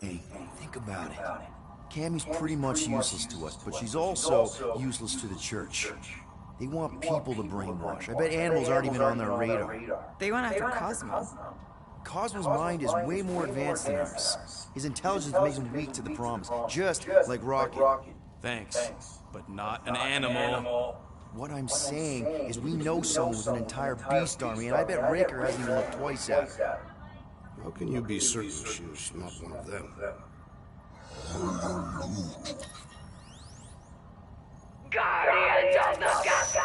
Hey, think about it. Cammy's pretty much useless to us, but she's also useless to the church. They want people to brainwash. I bet animals aren't even on their radar. They went after Cosmo. Cosmo's mind is way more advanced than ours. His intelligence makes him weak to the promise, just like Rocket. Thanks, but not an animal. What I'm saying is we know someone with an entire beast army, and I bet Raker hasn't even looked twice at her. How can you be certain she's not one of them? Guardians of the Galaxy.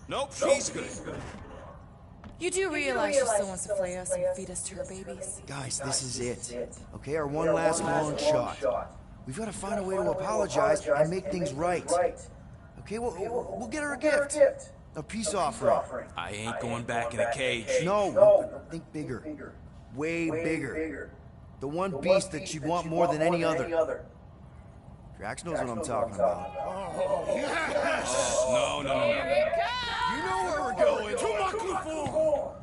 Nope, she's good. You do realize she still wants to flay us and feed us to her babies? Guys, this is it. Okay, our one last long shot. We've got to find a way to apologize and make things right. Okay, we'll get her a gift. A peace offering. I ain't going back in a cage. No, think bigger. Way bigger. The one beast that you'd want more than any other. Drax knows what I'm talking about. Oh, yes! No. You know where we're going. To Maklufu!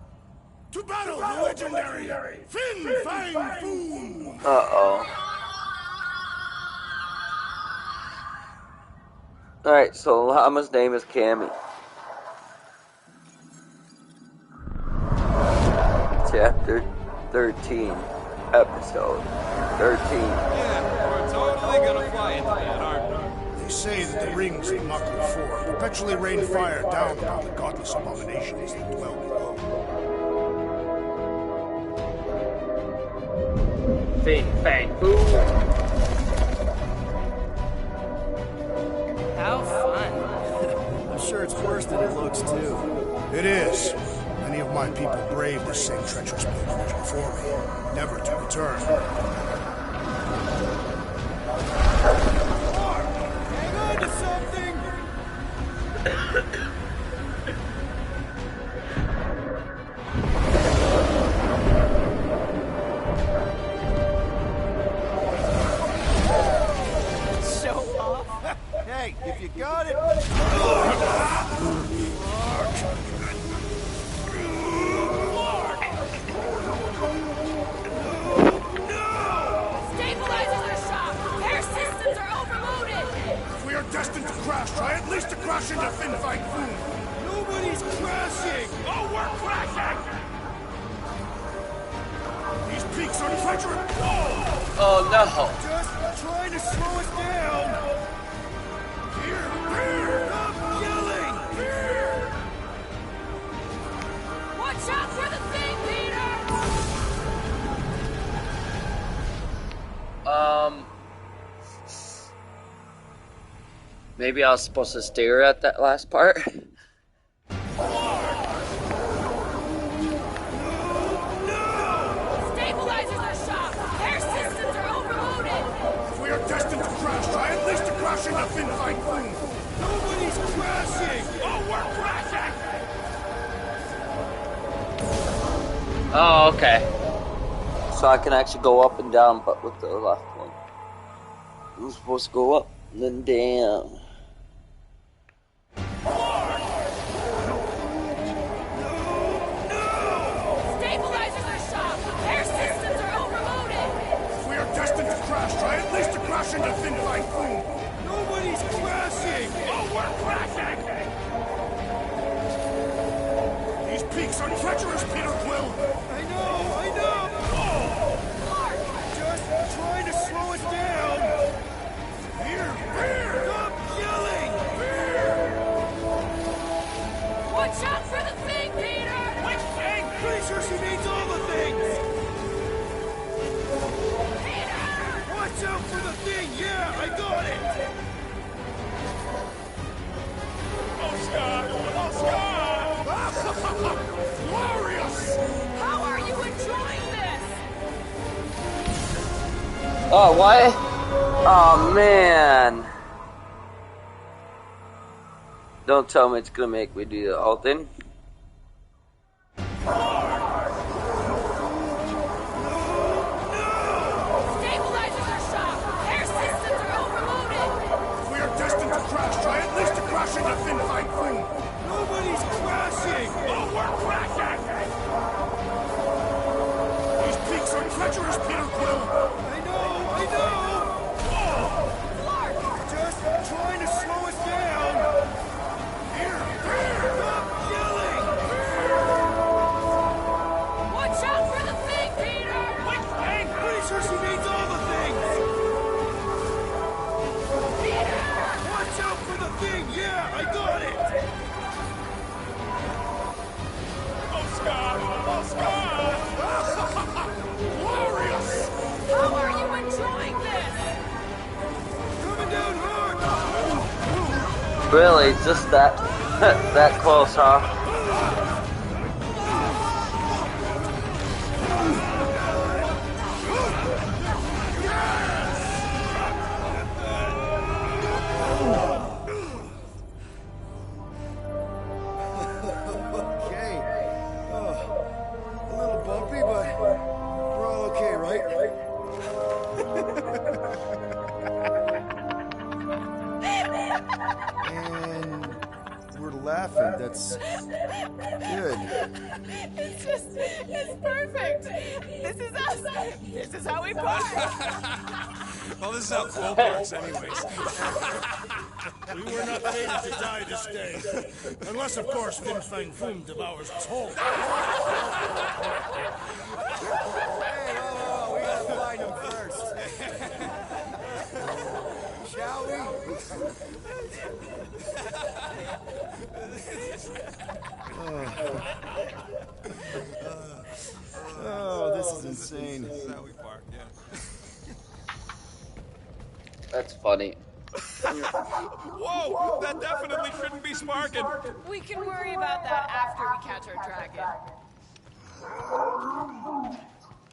To battle the legendary Fin Fang Foom! Alright, so Llama's name is Cammy. Chapter 13. Episode 13. Yeah, we're totally gonna fly into that, aren't we? They say that the rings of Maklufu perpetually rain fire down upon the godless abominations that dwell below. Fin Fang Foom! How fun. I'm sure it's worse than it looks, too. It is. Many of my people braved this same treacherous pilgrimage before me, never to return. Hang on to something! Show off. Hey, if you got it... Destined to crash, try at least to crash into Fin Fang Foom! Nobody's crashing! Oh, we're crashing! These peaks are treacherous! Whoa! Oh no! Just trying to slow us down! Here! Stop yelling! Here! Watch out for the thing, Peter! Maybe I was supposed to stare at that last part. Stabilizers are shot! Air systems are overloaded! If we are destined to crash, try at least to crash into Fin Fang Foom! Nobody's crashing! Oh, we're crashing! Oh, okay. So I can actually go up and down, but with the left one. I'm supposed to go up and then down. Stabilizers are shot! Air systems are overloaded! If we are destined to crash, try at least to crash into Fin Fang Foom! Nobody's crashing! Oh, we're crashing! These peaks are treacherous, Peter Quill! I know! Mark! Just trying to slow us down! Here! Stop yelling! Watch out for the thing, Peter! Which thing? Pretty sure she means all the things! Peter! Watch out for the thing! Yeah, I got it! Oscar! Glorious! How are you enjoying this? Oh, what? Oh, man. Don't tell me it's gonna make me do the whole thing. Stabilizers are shot! Air systems are overloaded! If we are destined to crash, try at least to crash into Fin Fang Foom! Nobody's crashing! Oh, we're crashing! These peaks are treacherous, Peter Quill! I know! Really, just that that close, huh? Okay. A little bumpy, but we're all okay, right? And we're laughing. That's good. It's perfect. This is us. This is how we park. Well, this is how Quill parks anyways. We were not fated to die this day. Unless, of course, Fin Fang Foom devours us whole. Hey, whoa, we gotta find him first. Shall we? Oh, this is insane. This is how we park, yeah. That's funny. Whoa! That definitely shouldn't be sparking. We can worry about that after we catch our dragon.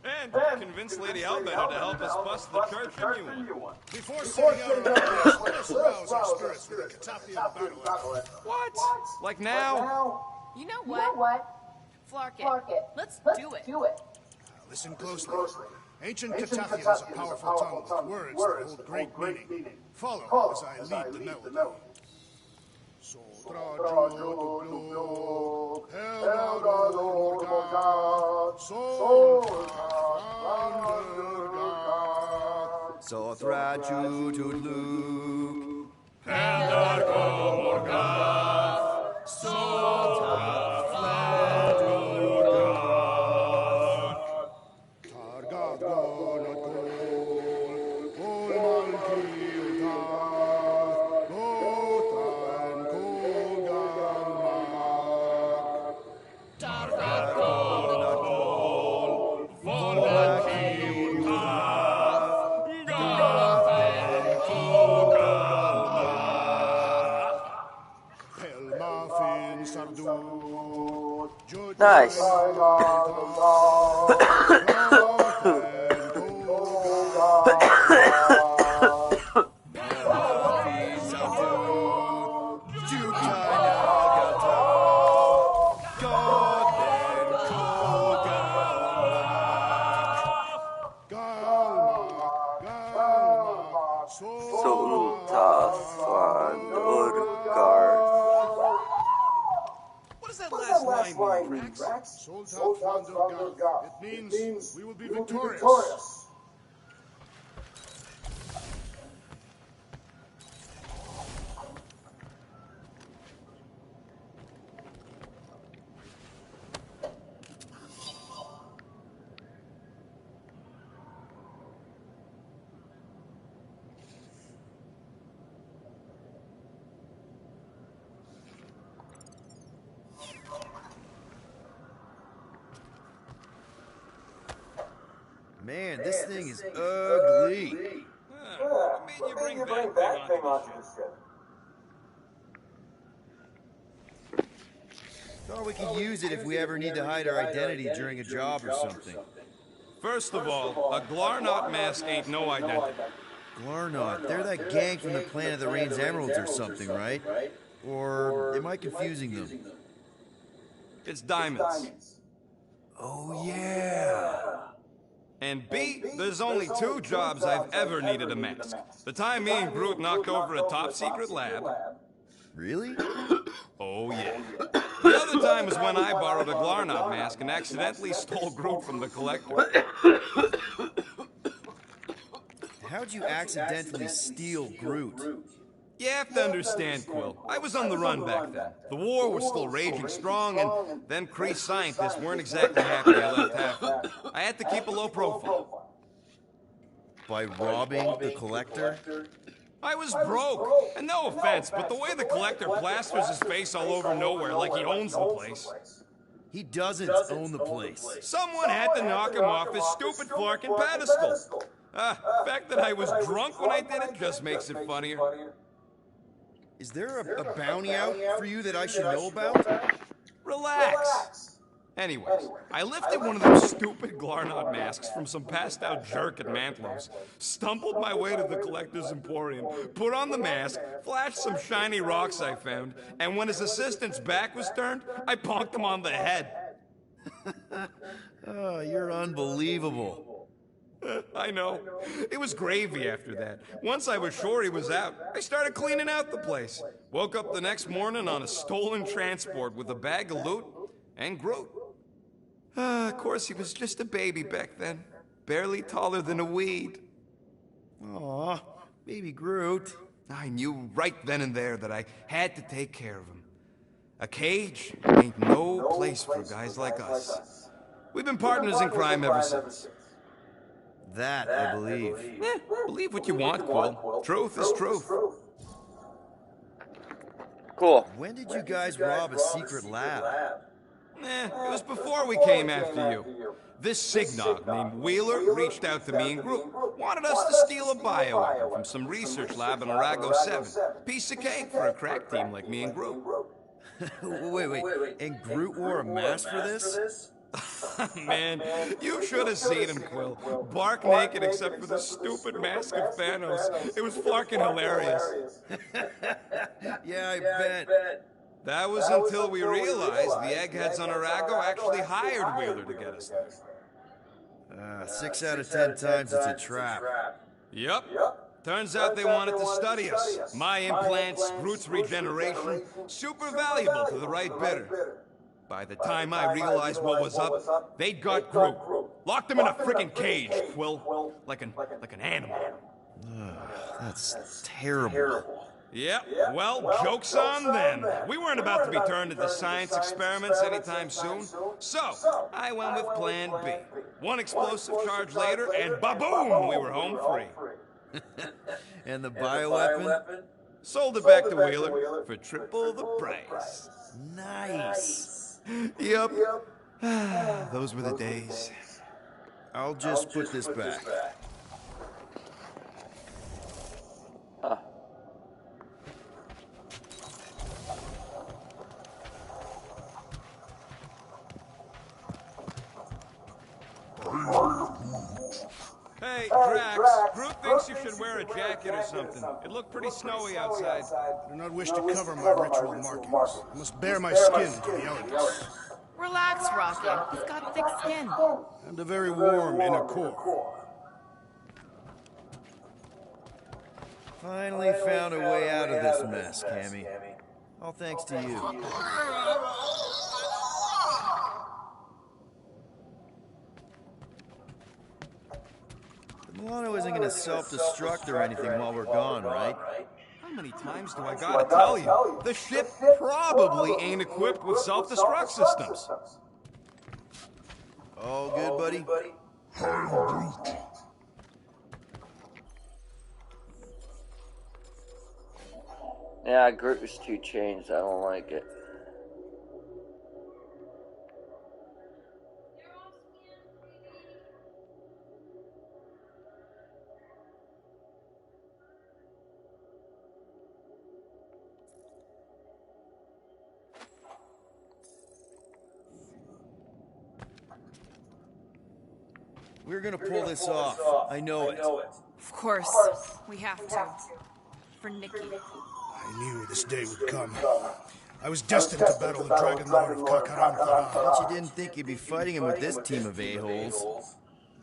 And convince Lady Albino to help us bust the church a new one. Before setting out on our quest, let us rouse our spirits with a Katapian battle. What? Like now? You know what? Flark it. Let's do it. Listen closely. Ancient Katapian has a powerful tongue with words that hold great meaning. Follow as I lead the melody. Sothra Jutulu. Nice. What does that last line mean, Rex? It means we will be victorious. Man, this thing is ugly. What made you bring that thing onto the ship? Thought we could use it if we ever need to hide our identity during a job or something. First of all, a Glarnot mask ain't no identity. Glarnot, they're that gang from the Planet of the Rain's Emeralds or something, right? Or am I confusing them? It's diamonds. Oh, yeah. And B, there's only two jobs I've ever needed a mask. The time me and Groot knocked over a top-secret lab. Really? Oh, yeah. The other time was when I borrowed a Glarnot mask and accidentally stole Groot from the Collector. How'd you accidentally steal Groot? You have to understand, Quill. I was on the run back then. The war was still raging strong, and then Kree scientists weren't exactly happy I left half. I had to keep a low profile. By robbing the Collector? I was broke. And no offense, but the way the Collector plasters his face all over nowhere like he owns the place. He doesn't own the place. Someone had to knock him off his stupid flarkin' pedestal. The fact that I was drunk when I did it just makes it funnier. Is there a bounty out for you that I should know about? Relax. Anyways, I lifted one of those stupid Glarnod masks from some passed-out jerk at Mantlow's, stumbled my way to the Collector's Emporium, put on the mask, flashed some shiny rocks I found, and when his assistant's back was turned, I bonked him on the head. Oh, you're unbelievable. I know. It was gravy after that. Once I was sure he was out, I started cleaning out the place. Woke up the next morning on a stolen transport with a bag of loot and Groot. Of course, he was just a baby back then. Barely taller than a weed. Aw, baby Groot. I knew right then and there that I had to take care of him. A cage ain't no place for guys like us. We've been partners in crime ever since. That I believe. Believe what you want, Quill. Truth is truth. Cool. When did you guys rob a secret lab? It was before we came after you. This Signog named Wheeler reached out to me and Groot. Wanted us to steal a bioweapon from some research lab in Arago 7. Piece of cake for a crack team like me and Groot. Wait. And Groot wore a mask for this? Man, you should have seen him, Quill. Bark naked except for the stupid mask of Thanos. It was fucking hilarious. Yeah, I bet. That was until we realized the eggheads on Arago actually hired Wheeler to get us there. 6 out of 10 times it's a trap. Yep. Turns out they wanted to study us. My implants, Groot's regeneration, super valuable to the right bidder. By the time I realized what was up, they'd got Groot. Locked him in a freaking cage, Quill. Like an animal. That's terrible. Yep, well, joke's on them. We weren't about to be turned into science experiments anytime soon. So, I went with plan B. One explosive charge later, and ba-boom, we were home free. And the bioweapon? Sold it back to Wheeler for triple the price. Nice. Yep. Those were the days. I'll just put this back. Hey, Drax, Groot thinks you should wear a jacket or something. It looked pretty snowy outside. I do not wish to cover my ritual markings. I must bare my skin to the elements. Relax, Rocket. He's got thick skin. And a very warm inner core. Finally found a way out of this mess, Cammy. All thanks to you. Milano isn't going to self-destruct or anything while we're gone, right? How many times do I gotta tell you? The ship probably ain't equipped with self-destruct systems. All good, buddy? Yeah, Groot was too changed. I don't like it. We're gonna pull this off. I know it. Of course. We have to. For Nikki. I knew this day would come. I was destined to battle the Dragon Lord of Kakaran. But you didn't think you'd be fighting him with this team of a-holes.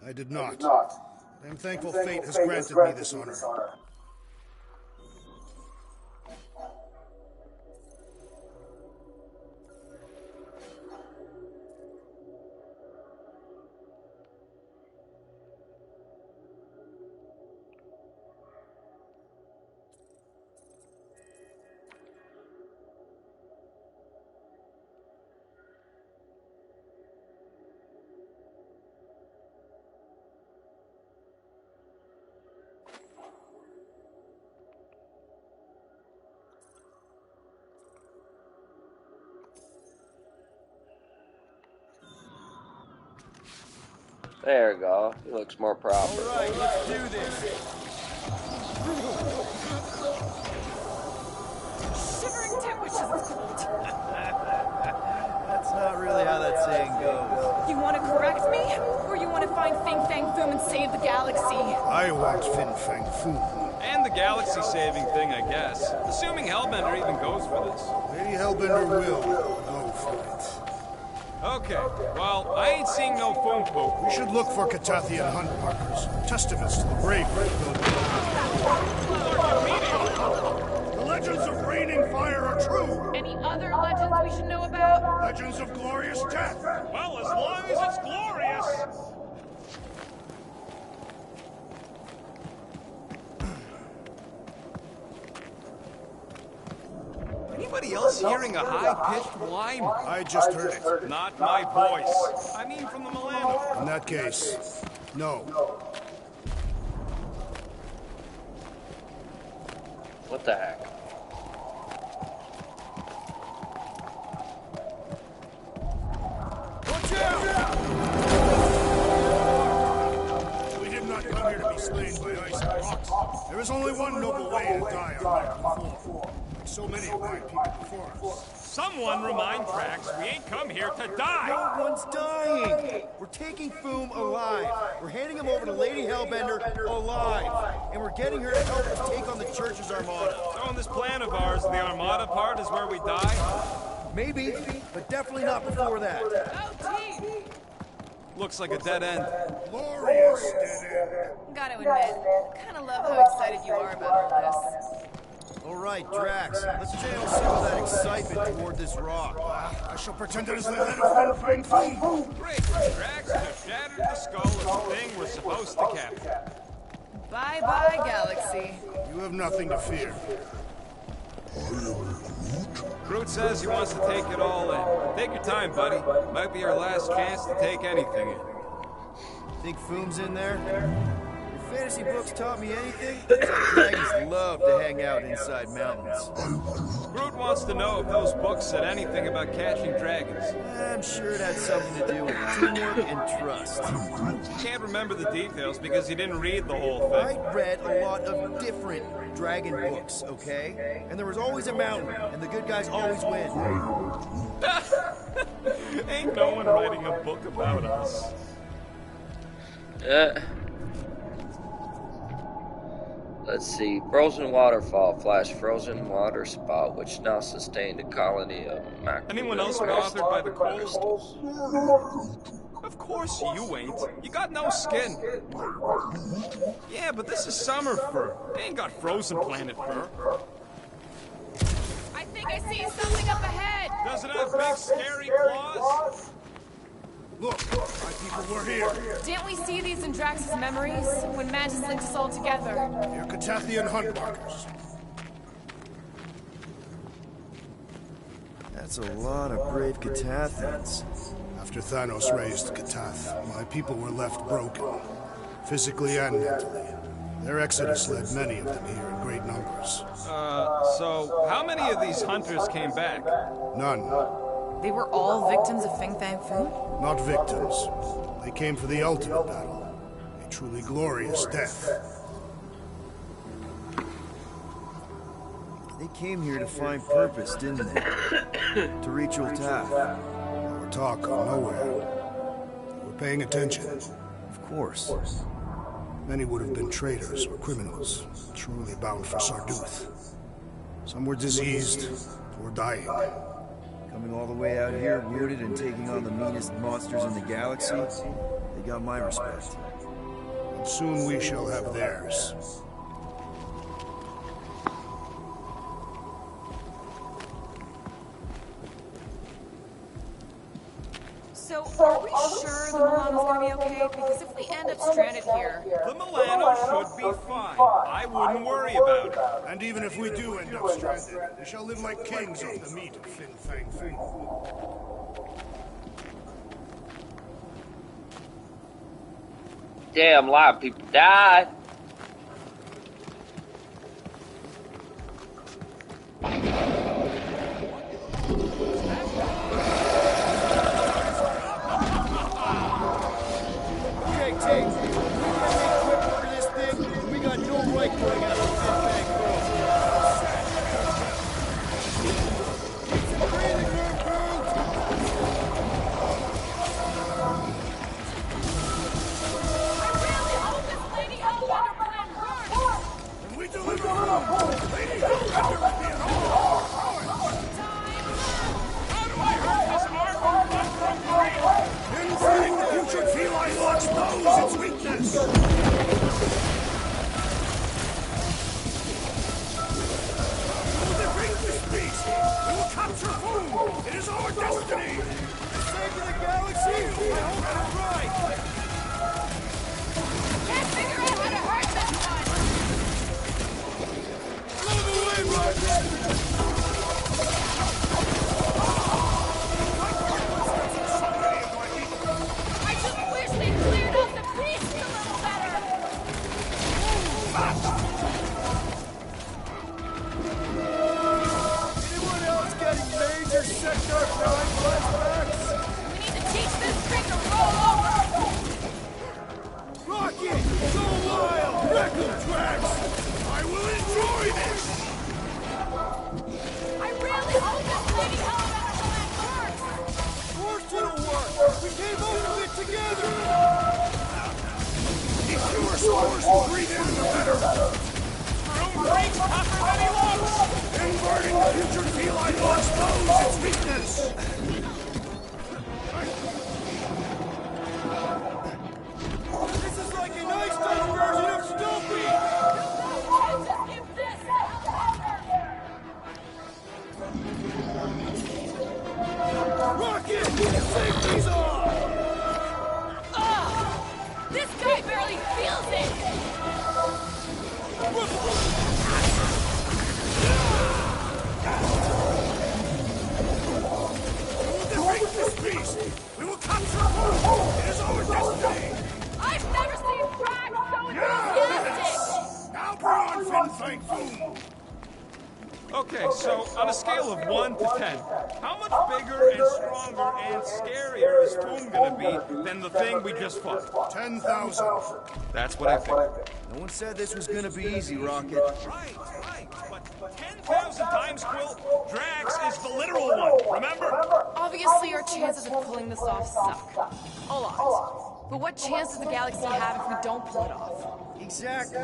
I did not. I am thankful fate has granted me this honor. There we go. He looks more proper. All right, let's do this. shivering tip, which is cold. That's not really how that saying goes. You want to correct me? Or you want to find Fing Fang Foom and save the galaxy? I want Fin Fang Foom. And the galaxy-saving thing, I guess. Assuming Hellbender even goes for this. Maybe Hellbender will go for it. Okay, well, I ain't seeing no foom poop. We should look for Catathian hunt markers. Testaments to the bravery of those. The legends of raining fire are true. Any other legends we should know about? Legends of glorious death. Well, as long as it's glorious. Anybody else hearing a high-pitched whine? I just heard it. Not my voice. I mean from the Milano. In that case, no. What the heck? Watch out! We did not come here to be slain by ice and rocks. There is only one noble way to die on Mecca 4. Like so many of my people before us. Someone remind Drax we ain't come here to die. No one's dying. We're taking Foom alive. We're handing him over to Lady Hellbender alive. And we're getting her to help us take on the Church's Armada. So in this plan of ours, the Armada part is where we die? Maybe, but definitely not before that. Oh, team! Looks like a dead end. Glorious dead end. Gotta admit, kinda love how excited you are about all this. All right, Drax, let's channel some of that excitement toward this rock. I shall pretend it is the head of Fin Fang Foom. Great, Drax just shattered the skull of the thing we're supposed to capture. Bye-bye, galaxy. You have nothing to fear. Groot says he wants to take it all in. Take your time, buddy. Might be our last chance to take anything in. Think Foom's in there? If fantasy books taught me anything, it's that dragons love to hang out inside mountains. Groot wants to know if those books said anything about catching dragons. I'm sure it had something to do with teamwork and trust. Can't remember the details because he didn't read the whole thing. I read a lot of different dragon books, okay? And there was always a mountain, and the good guys always win. Ain't no one writing a book about us. Let's see. Frozen waterfall flash frozen water spout, which now sustained a colony of mackerel. Anyone else bothered by the cold? Of course you ain't. You got no skin. Yeah, but this is summer fur. They ain't got frozen planet fur. I think I see something up ahead! Does it have big scary claws? Look, my people were here. Didn't we see these in Drax's memories, when Mantis linked us all together? They're Catathian hunt markers. That's a lot of brave Catathians. After Thanos raised Catath, my people were left broken, physically and mentally. Their exodus led many of them here in great numbers. So how many of these hunters came back? None. They were all victims of Fing Fang Foom? Not victims. They came for the ultimate battle. A truly glorious death. They came here to find purpose, didn't they? To reach Ultath. Our talk of nowhere. We're paying attention. Of course. Many would have been traitors or criminals, truly bound for Sarduth. Some were diseased or dying. Coming all the way out here, wounded and taking on the meanest monsters in the galaxy, they got my respect. And soon we shall have theirs. So, are we sure the Milano's gonna be okay? Because if we end up stranded here... The Milano should be fine. I wouldn't worry about it. And even if we do end up stranded, we shall live like kings off the meat of Fin Fang Foom. Damn, a lot of people died. Rocket! Go wild! Wreck 'em, Drax! I will enjoy this! I really hope this Lady Hellbender plan works! Of course it'll work! We came up with it together! The fewer spores who breathe in, the better! Room breaks tougher than he looks! Inverting the future feline will expose its weakness! This is like an iced-out version of Stumpy! Just give this to Hellbender! Rocket! Safety's off! This guy barely feels it! We will defeat this beast! We will capture Food! It is our destiny! I've never seen Drax so enthusiastic! Now bring on Fin Fang Foom! Okay, so on a scale of 1 to 10, how much bigger and stronger and scarier is Foom gonna be than the thing we just fought? 10,000. That's what I think. No one said this was gonna be easy, Rocket. Right. But 10,000 times, Quill, Drax is the literal one, remember? Obviously, our chances of pulling this off suck. A lot. But what chance does the galaxy have if we don't pull it off? Exactly.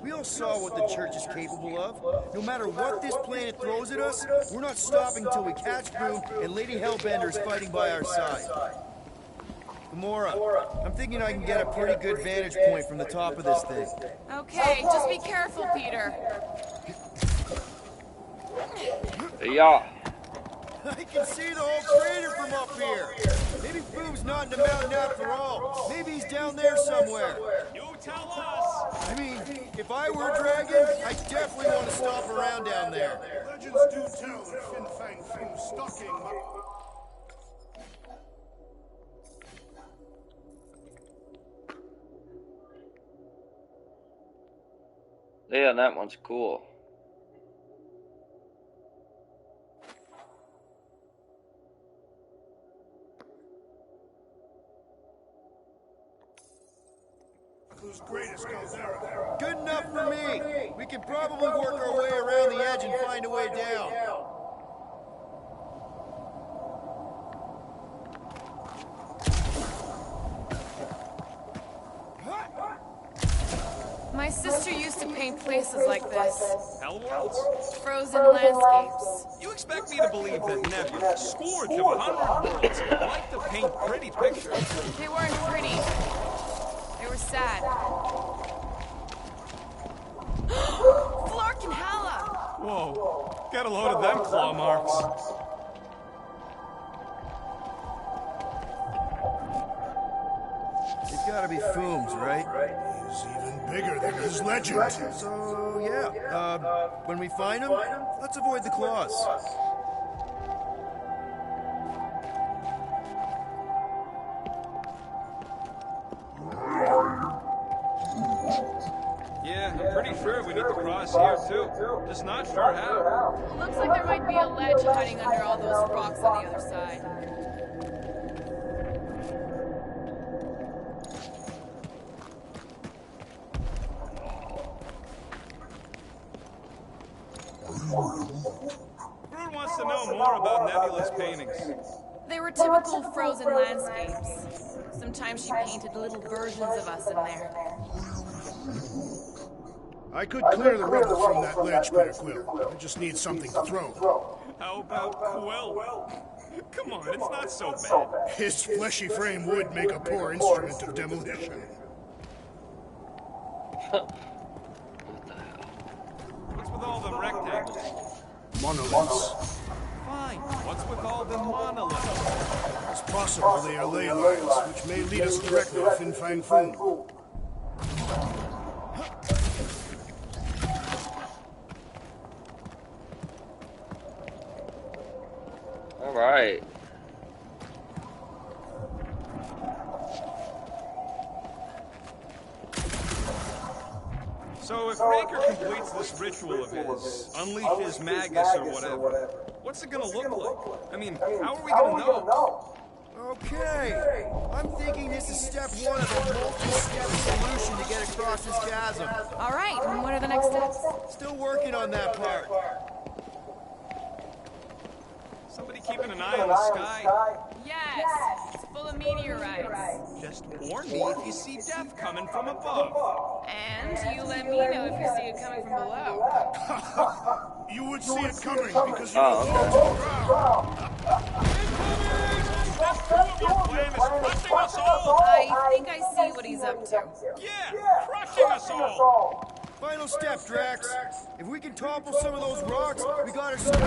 We all saw what the Church is capable of. No matter what this planet throws at us, we're not stopping until we catch Boom and Lady Hellbender is fighting by our side. Gamora, I'm thinking I can get a pretty good vantage point from the top of this thing. Okay, just be careful, Peter. Yeah. I can see the whole crater from up here. Maybe Boom's not in the mountain after all. Maybe he's down there somewhere. You tell us! I mean, if I were a dragon, I definitely want to stop around down there. Legends do tell of Fin Fang Foom stalking my... Yeah, that one's cool. Who's greatest Caldera? Good enough for me. We can probably work our way around the edge and find a way down. My sister used to paint places like this. Hell worlds? Frozen landscapes. You expect me to believe that Nebula, scourge of 100 worlds, like to paint pretty pictures? They weren't pretty. They were sad. Flark and Hala! Whoa, get a load of them claw marks. It's gotta be Foom's, right? He's even bigger than his legend. So, yeah. When we find him, let's avoid the claws. Yeah, I'm pretty sure we need to cross here too. Just not sure how. Looks like there might be a ledge hiding under all those rocks on the other side. Brood wants to know more about Nebula's paintings. They were typical frozen landscapes. Sometimes she painted little versions of us in there. I could clear the rubble from that ledge, Peter Quill. I just need something to throw. How about Quill? Come on, it's not so bad. His fleshy frame would make a poor instrument of demolition. What's with all the rectangles? Monoliths. Fine. What's with all the monoliths? It's possible they are ley lines, which may lead us directly to Fin Fang Foom. All right. So if Raker completes this ritual of his, unleashes Magus or whatever, what's it gonna look like? I mean, how are we gonna know? Okay, I'm thinking this is step one of a multi-step solution to get across this chasm. All right, and what are the next steps? Still working on that part. Somebody keeping an eye on the sky? Yes, it's full of meteorites. Just warn me if you see death coming from above. And you let me know if you see it coming from below. You would see it coming because you were close to the ground. Step 2 of your plan is crushing us all! I think I see what he's up to. Yeah, crushing us all! Final step, Drax. If we can topple some of those rocks, we got ourselves.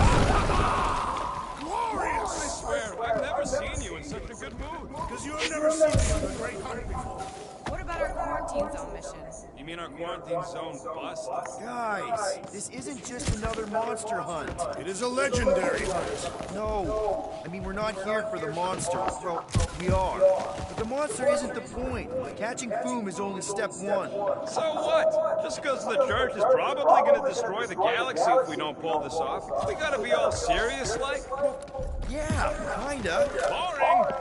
Glorious! I swear, I've never seen you in such a good mood. Because you have never seen me on the Great Hunt before. What about our quarantine zone mission? You mean our quarantine zone bust? Guys, this isn't just another monster hunt. It is a legendary hunt. No, I mean, we're not here for the monster. Well, we are. But the monster isn't the point. Catching Foom is only step one. So what? Just because the church is probably going to destroy the galaxy if we don't pull this off, we gotta be all serious like? Yeah, kinda. Boring!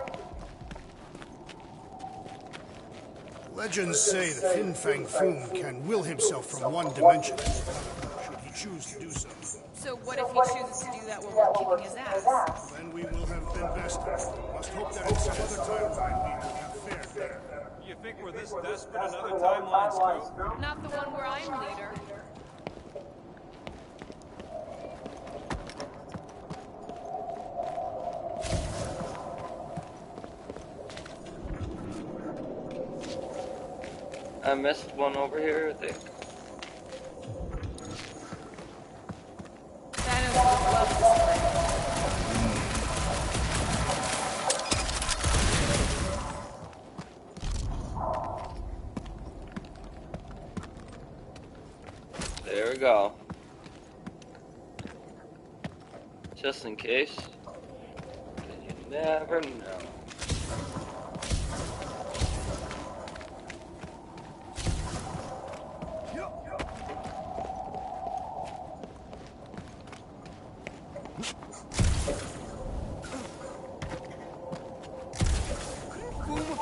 Legends say that Fin Fang Foom can will himself from one dimension, should he choose to do so. So what if he chooses to do that while we're kicking his ass? Then we will have been bested. Must hope that in some other timeline we will have fared better. You think we're this desperate in other timelines too? Not the one where I'm leader. I missed one over here, I think. Thanos would love this place. There we go. Just in case. You never know.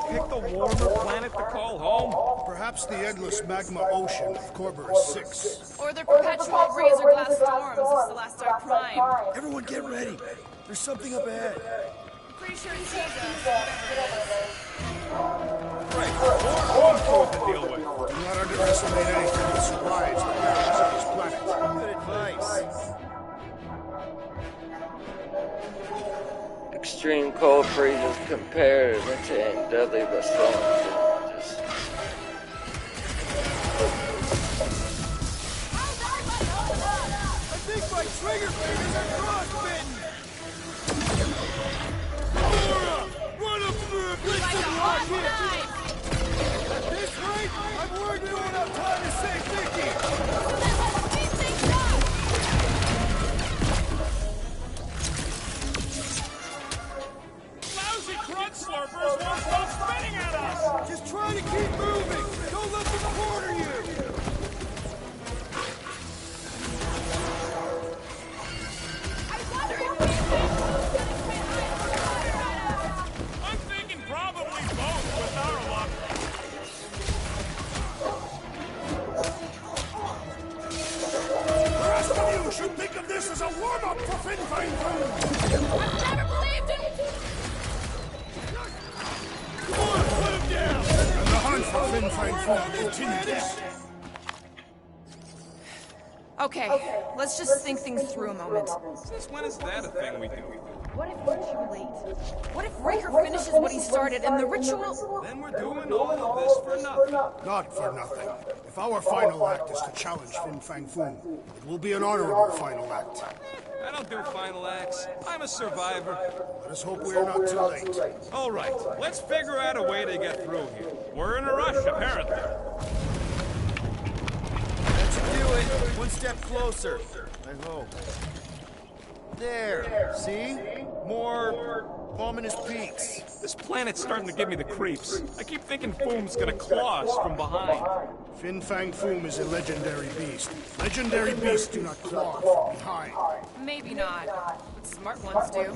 Pick the warmer planet to call home? Perhaps the endless magma ocean of Corberus 6. Or the perpetual razor glass storms of Celestar Prime. Everyone get ready. There's something up ahead. Pretty sure it sees us. Right, more home to deal with. Do not underestimate anything that survives the perils of this planet. Good advice. Extreme cold freezes compared to deadly the storms. Just I think my trigger fingers are frostbitten. Run up through a blitz of rocket. At this rate, I'm worried we won't have time to save Vicky. Slurpers won't stop spitting at us! Just try to keep moving! Don't let them corner you! I'm thinking probably both with our luck. The rest of you should think of this as a warm-up for Fin Fang Foom! I've never believed in it! Come on, put him down! And the hunt for Fin Fang Foom continues. Okay, let's just think things through a moment. Since when is that a thing we do? What if we're too late? What if Raker finishes what he started and the ritual... Then we're doing all of this for nothing. Not for nothing. If our final act is to challenge Fin Fang Foom, it will be an honorable final act. I don't do final acts. I'm a survivor. Let us hope we are not too late. All right, let's figure out a way to get through here. We're in a rush, apparently. That should do it. One step closer. I hope. There. See? More ominous peaks. This planet's starting to give me the creeps. I keep thinking Foom's gonna claw us from behind. Fin Fang Foom is a legendary beast. Legendary beasts do not claw from behind. Maybe not, but smart ones do.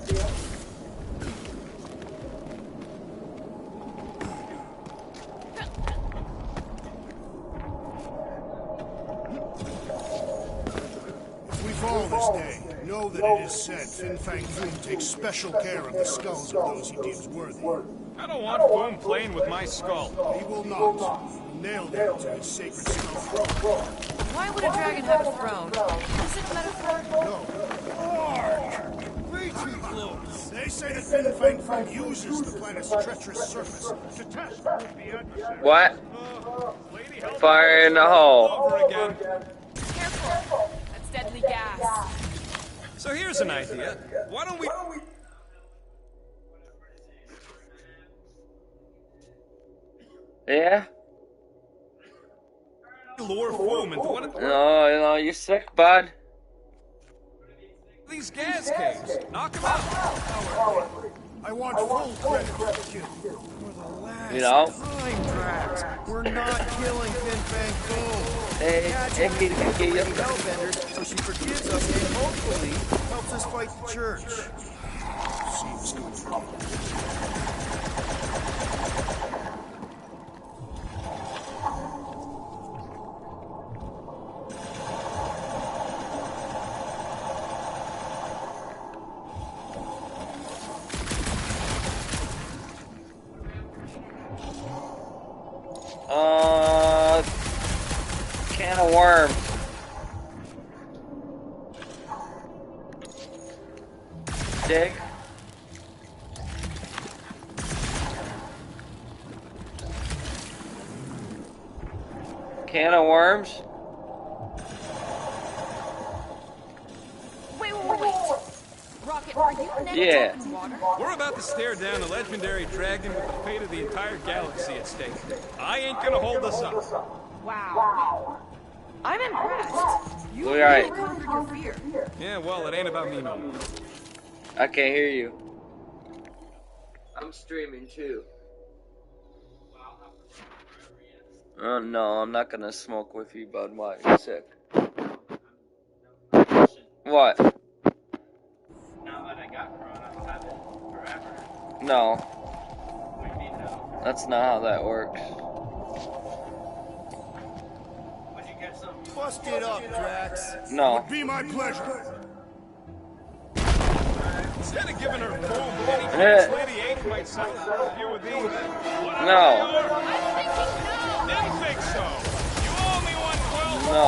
this day, know that it is said Fin Fang Foom takes special care of the skulls of those he deems worthy. I don't want Boom playing with my skull. He will not. He will nail them to his sacred skull throne. Why would a dragon have a throne? Is it a metaphor? No. Way too close. They say that Fin Fang Foom uses the planet's treacherous surface to test the adversary. What? Lady Hellbender, Fire in the hole. over again. Careful. That's deadly gas. So here's an idea. Why don't we... Yeah? lure Foom into one of No, you're sick, bud. these gas caves? Knock him out. I want full credit for the kill. For the last You know? time, Drax. We're not killing Fin Fang Foom. Hey, Catching hey, the hey, hey, Lady Hellbender so she forgives us and hopefully helps us fight the church. Seems good. Can of worms. Dig. Can of worms. Wait. Rocket, are you neck Yeah. deep in water? We're about to stare down a legendary dragon with the fate of the entire galaxy at stake. I ain't gonna hold us up. Wow. I'm impressed. You All really right. conquered your fear. Yeah, well, it ain't about me no more. I can't hear you. I'm streaming too. Oh no, I'm not gonna smoke with you, bud. Why? You're sick. What? Now that I got Corona, I'll have it forever. No, What do you mean, no? that's not how that works. When you get some... Bust it up, Drax. No. Be my pleasure. Instead of giving her Foom, any Yeah. Lady H might settle for a few of these. No. Didn't think so. You owe me 112. No.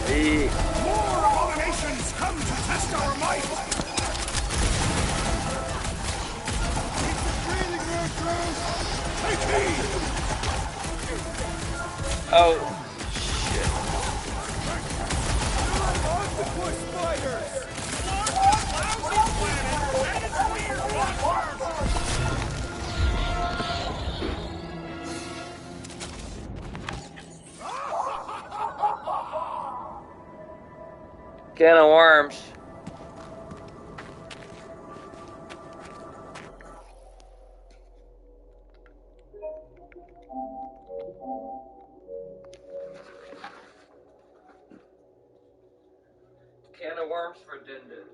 The More abominations come to test our might. Take heed. oh Octopus spiders! can of worms. Can of worms for Din Din.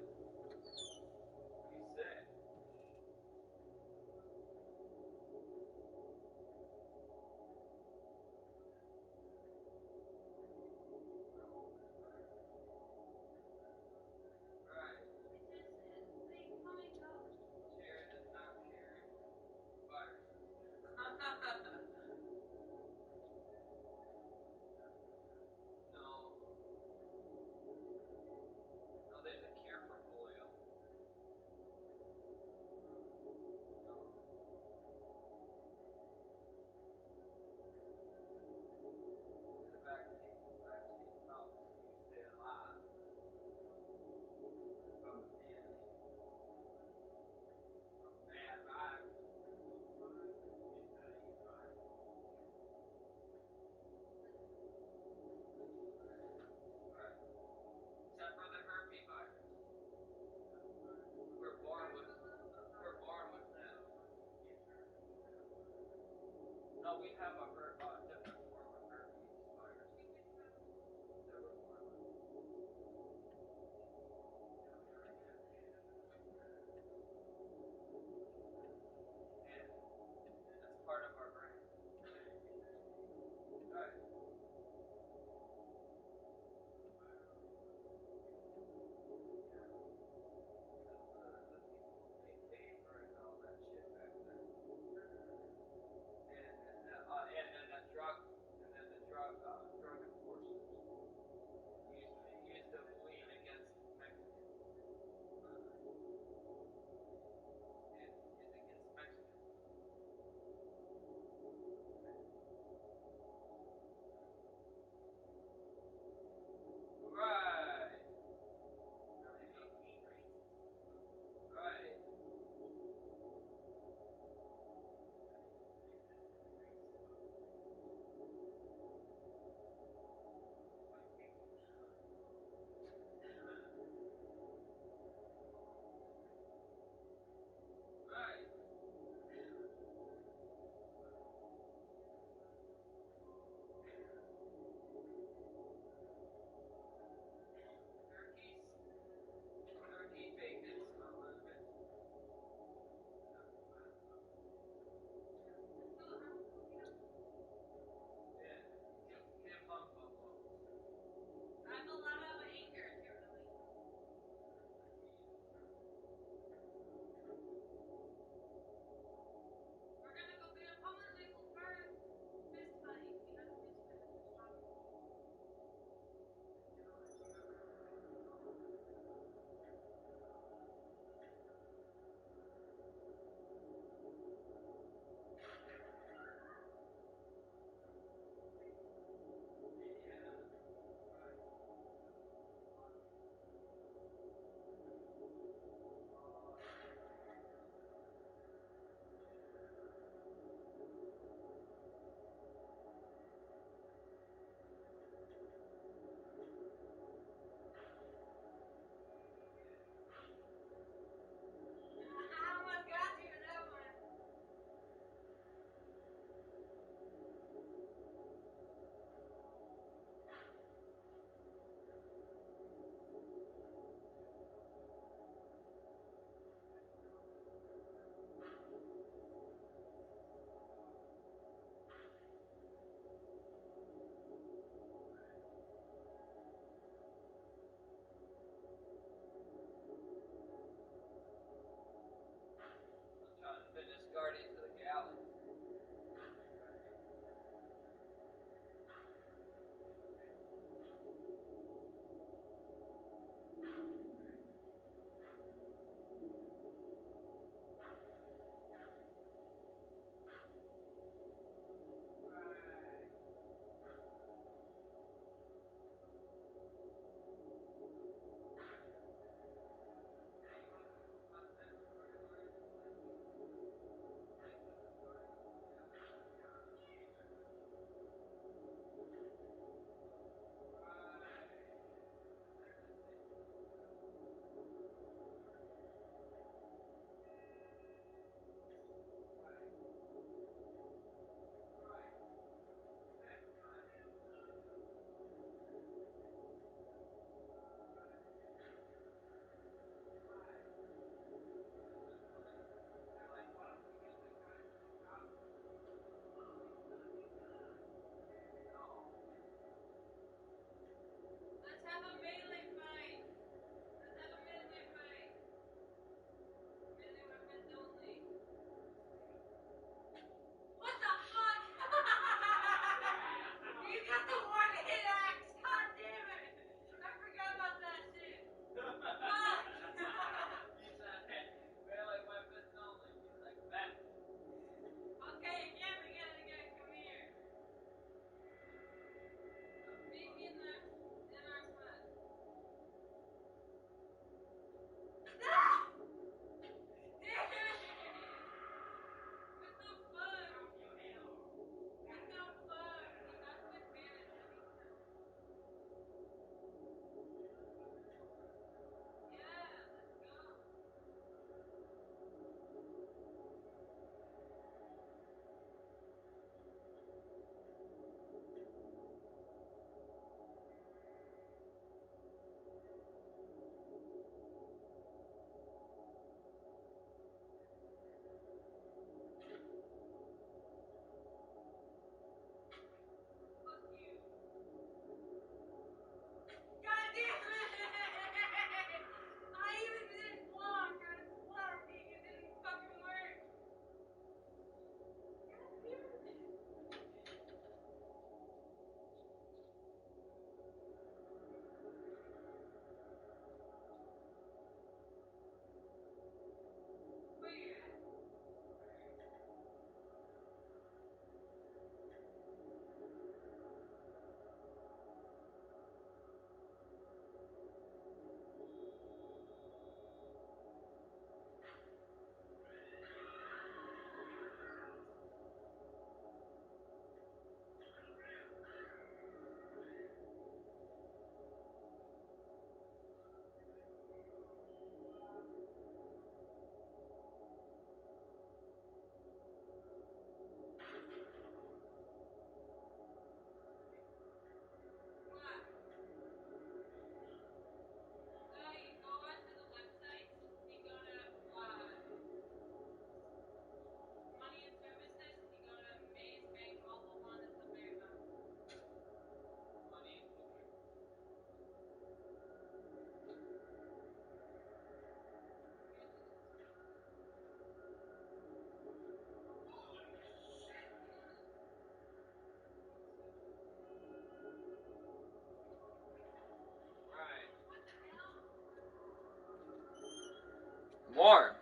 More.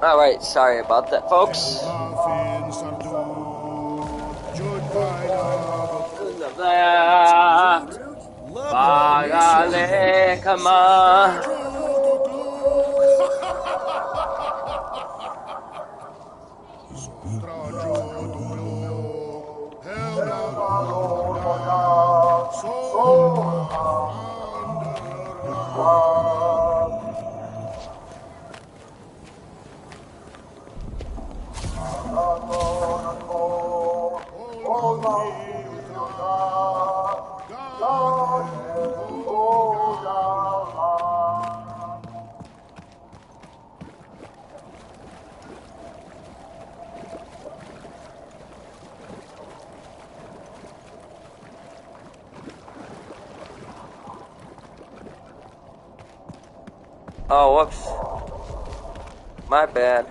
Alright, sorry about that, folks. Pagale, come on. Oh, whoops. My bad.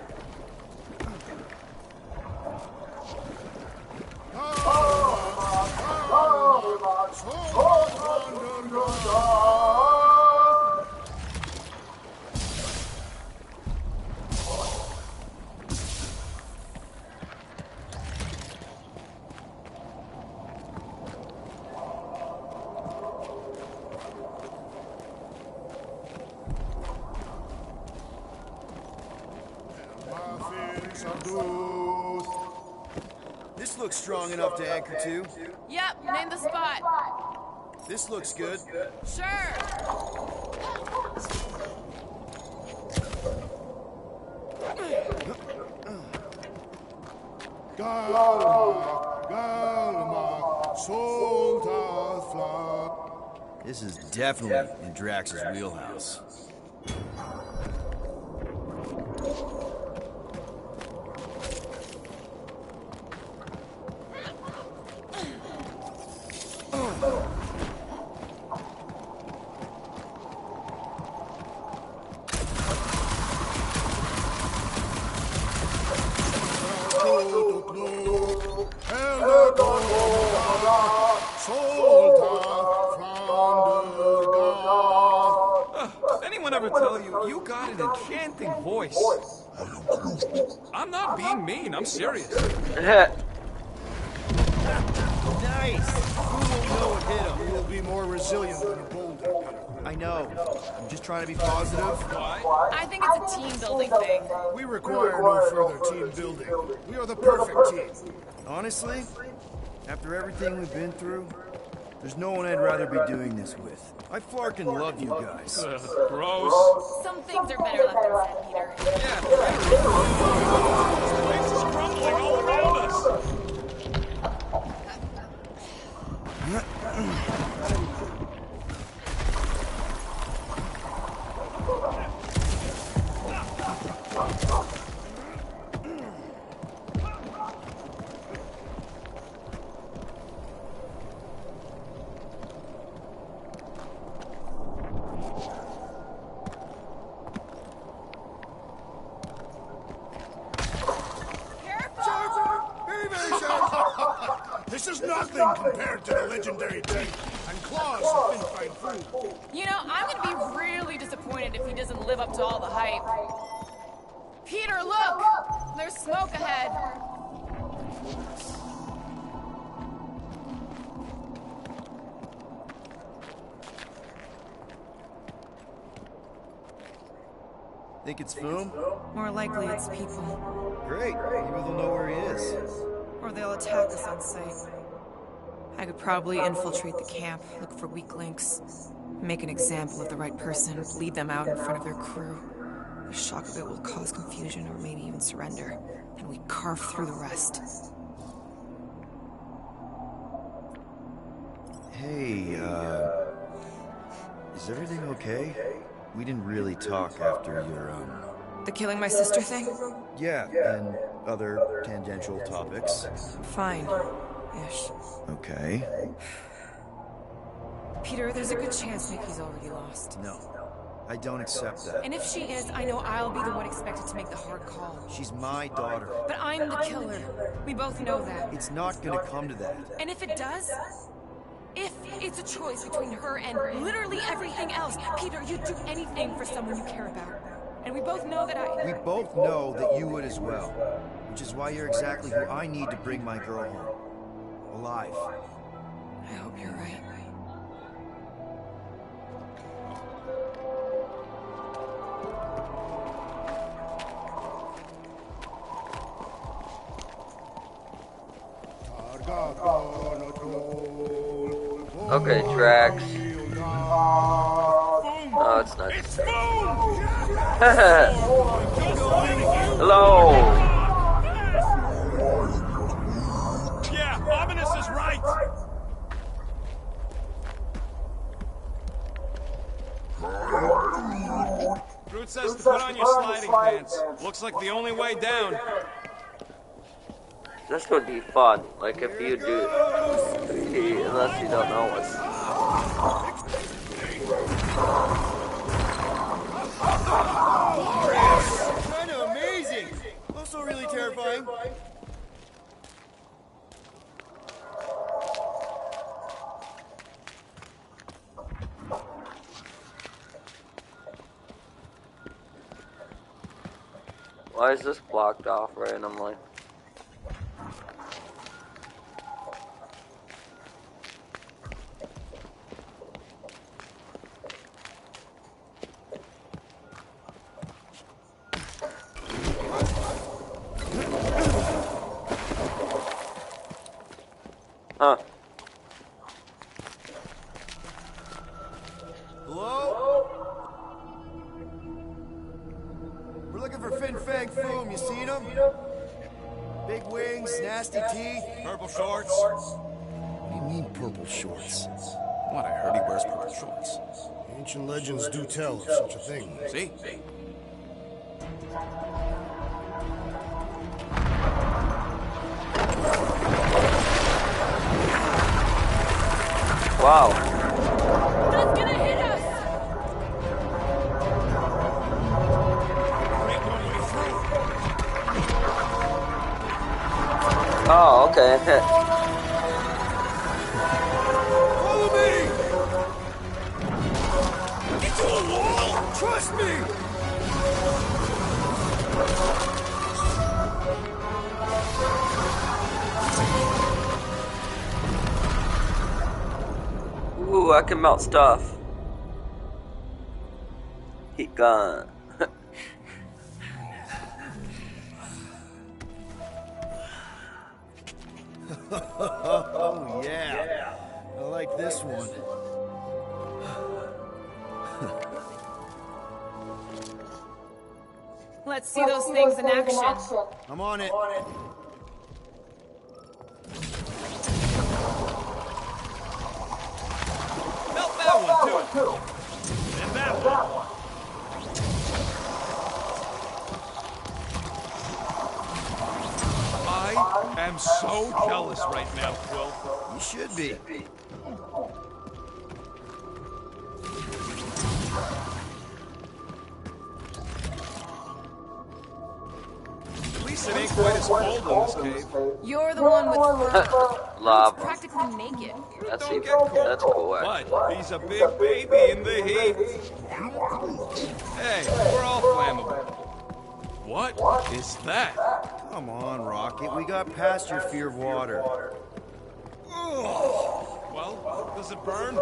This looks strong enough to anchor to. Yep, name the spot. This looks good. Sure. This is definitely in Drax's wheelhouse. Anyone ever tell you, you got an enchanting voice? I'm not being mean, I'm serious. Nice! Who won't know what hit him? You'll be more resilient than a boulder. I know. I'm just trying to be positive. Why? I think it's a team building thing. We require no further team building. We are the perfect team. Honestly, after everything we've been through, there's no one I'd rather be doing this with. I flarkin' love you guys. Gross. Some things are better left unsaid, Peter. Yeah. This place is crumbling all around us. This is nothing compared to the legendary teeth and claws of Finfine food. You know, I'm gonna be really disappointed if he doesn't live up to all the hype. Peter, look! There's smoke ahead. Think it's Foom? More likely it's people. Great. Maybe they'll know where he is. Or they'll attack us on sight. I could probably infiltrate the camp, look for weak links, make an example of the right person, lead them out in front of their crew. The shock of it will cause confusion or maybe even surrender, and we carve through the rest. Hey, is everything okay? We didn't really talk after your, The killing my sister thing? Yeah, and other tangential topics. Fine. Ish. Okay. Peter, there's a good chance Nikki's already lost. No, I don't accept that. And if she is, I know I'll be the one expected to make the hard call. She's my daughter. But I'm the killer. We both know that. It's not gonna come to that. And if it does, If it's a choice between her and literally everything else, Peter, you'd do anything for someone you care about. And we both know that We both know that you would as well. Which is why you're exactly who I need to bring my girl home. Alive. I hope you're right. Okay, tracks. Oh, it's not. Hello. Yeah, Ominous is right. Fruit says to put on your sliding pants. Looks like the only way down. This would be fun. Like if you do, unless you don't know what's. Kind of amazing. Also really terrifying. Why is this blocked off randomly? Huh. Hello? We're looking for Fin Fang Foom. You seen him? Big wings, nasty teeth. Purple shorts. What do you mean purple shorts? What, I heard he wears purple shorts. Ancient legends do tell of such a thing. See? Wow. That's gonna hit us! Oh, okay. Follow me! Get to the wall! Trust me! Ooh, I can melt stuff. Heat gun. Oh, yeah. I like this one. Let's see those things in action. I'm on it. Melt that one, too. And that one. I am so jealous right now, Quill. You should be. At least it ain't quite as cold in this cave. You're the one with fur. It's Lava. practically naked. That's Don't even, get cold. that's cool. Actually. But he's a big baby in the heat. Hey, we're all flammable. What is that? Come on, Rocket. We got past your fear of water. Well, does it burn?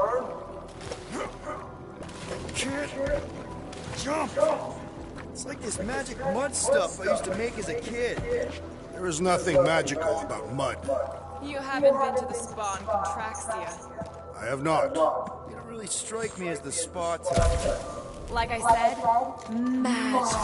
Can't jump. It's like this magic mud stuff I used to make as a kid. There is nothing magical about mud. You haven't been to the spa in Contraxia. I have not. You don't really strike me as the spa type. Like I said, magic.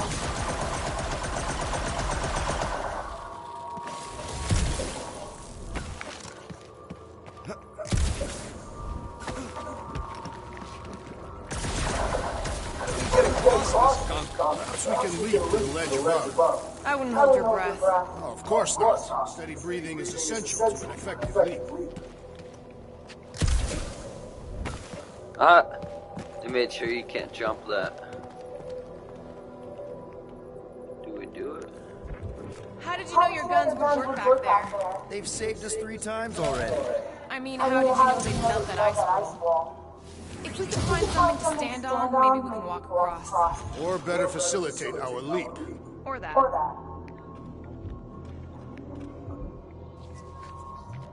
Perhaps we can leap to the ledge above. I wouldn't hold your breath. Oh, of course not. Steady breathing is essential to an effective leap. They made sure you can't jump that. Do we do it? How did you know your guns would work back there? They've saved us 3 times already. I mean, how did you know they melt that ice wall? If we can find something to stand on, maybe we can walk across. Or better facilitate our leap. Or that.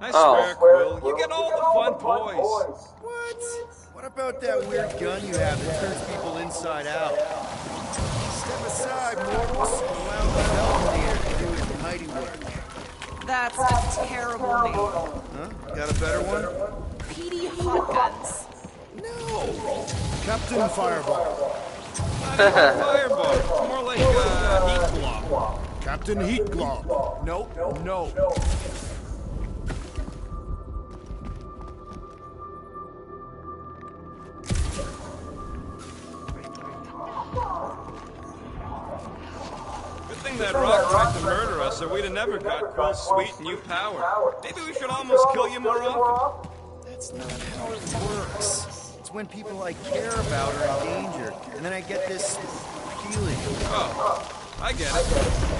I swear, Quill, you get all the fun toys. What? What about that weird gun you have that turns people inside out? Step aside, mortals, and allow the Velvenator to do his mighty work. That's a terrible name. Huh? Got a better one? Petey Hot Guns. No! Captain Fireball. Not even Fireball. More like Heat Glove. Captain Heat Glob. Nope, no. Good thing that rock tried to murder us, or we'd have never got Quill's sweet new power. Maybe we should almost kill you more often. That's not how it works. It's when people I care about are in danger, and then I get this feeling. Oh, I get it.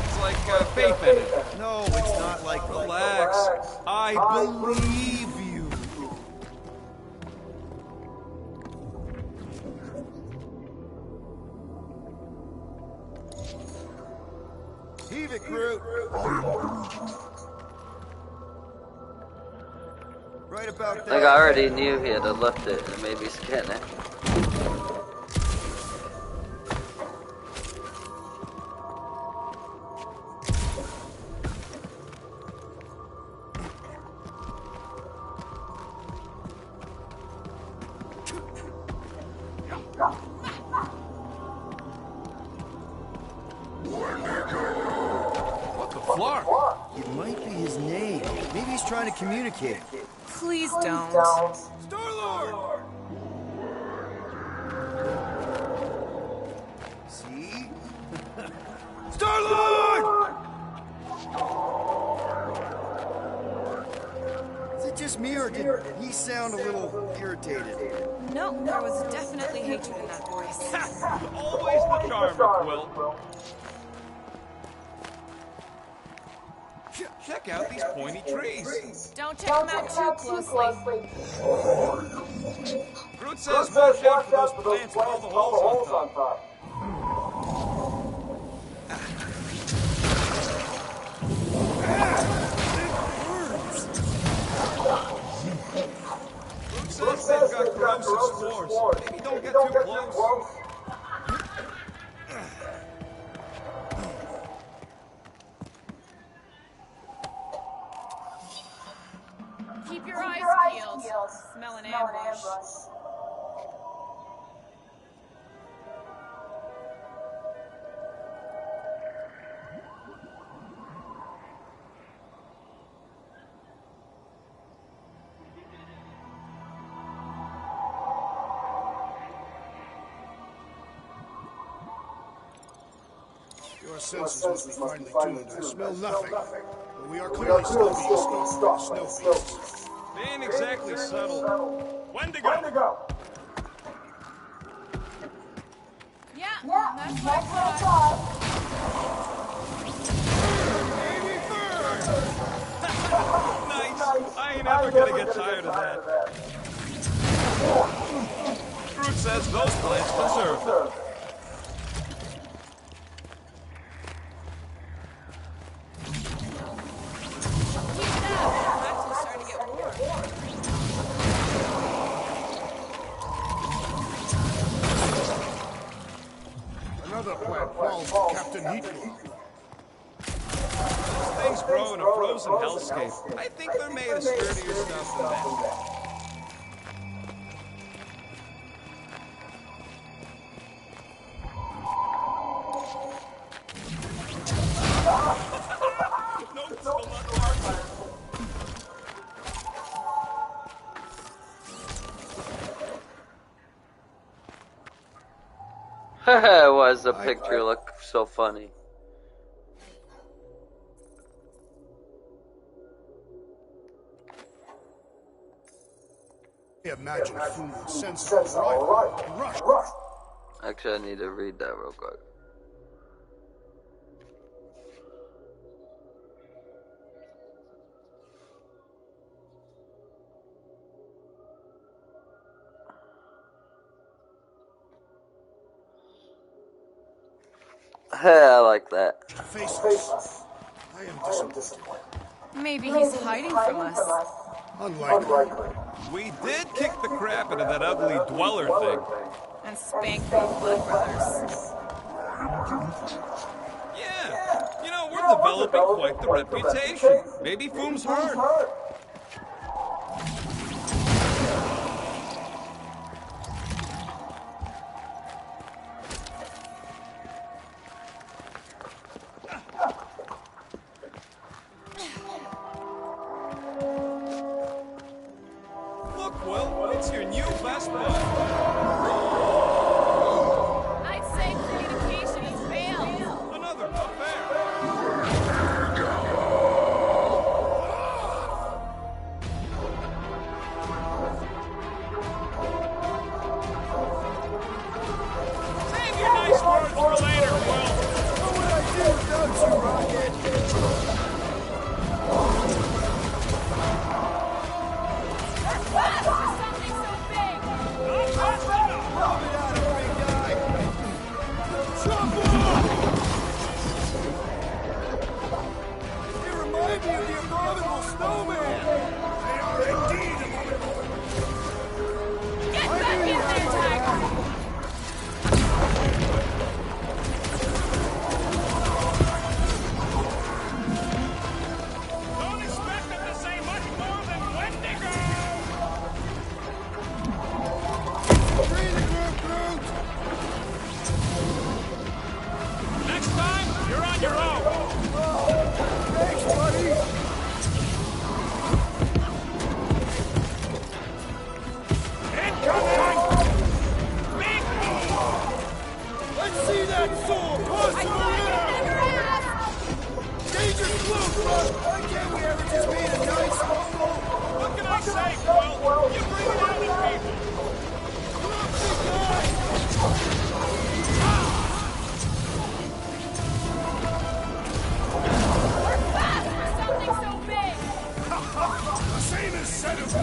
It's like faith in it. No, it's not like... Relax. I believe you. Heave it, Groot! Right about that. Like, I already knew he had to lift it, and maybe he's getting it. What the flark? It might be his name. Maybe he's trying to communicate. Please don't. Star-Lord! See? Star-Lord! Is it just me, or did he sound a little irritated? No, there was definitely hatred in that voice. Always the charmer, Quill. Check out these pointy trees. Don't check them out too closely. Groot says watch out for those plants with all the holes on top. Groot says they've got corrosive spores. Maybe don't get too close. Keep your eyes peeled. Smell an ambush. Your senses must be finely tuned. I smell nothing. But we are clearly still being stalked by snow beasts. They ain't exactly subtle. Wendigo! Yeah, that's what I thought. Nice! I ain't ever gonna get tired of that. Groot says those plants deserve it. Keep it up. I'm actually starting to get warm. Another plant called Captain Heat Glob. Those things grow in a frozen hellscape. I think they're made of sturdier stuff than that. No, still not large. Why does the picture look so funny? Imagine food would sense our arrival and rush. Actually, I need to read that real quick. I like that. Faceless. I am disappointed. Maybe he's hiding from us. Unlikely. We did kick the crap out of that ugly dweller thing. And spank the Blood Brothers. Yeah, you know, we're developing quite the reputation. Maybe Foom's heard. Look, Will, it's your new best bud. I'd say communication has failed. Another affair. Save your nice words for later, Will. What would I do without you, Rocket? Something so big. Love it out of big guy. Trouble! They remind me of the abominable snowman. They are indeed abominable. Get back in there, Tiger. Don't expect them to say much more than Wendigo! Free the group, Groot! Next time, you're on your own. Thanks, buddy! Big Let's see that sword! Punch I him thought you around! never asked. Danger close, bud! Why can't we ever just be a nice couple? What can I say, Will? You bring it out in people. Come on, big guy! We're fast for something so big. The same is said of me.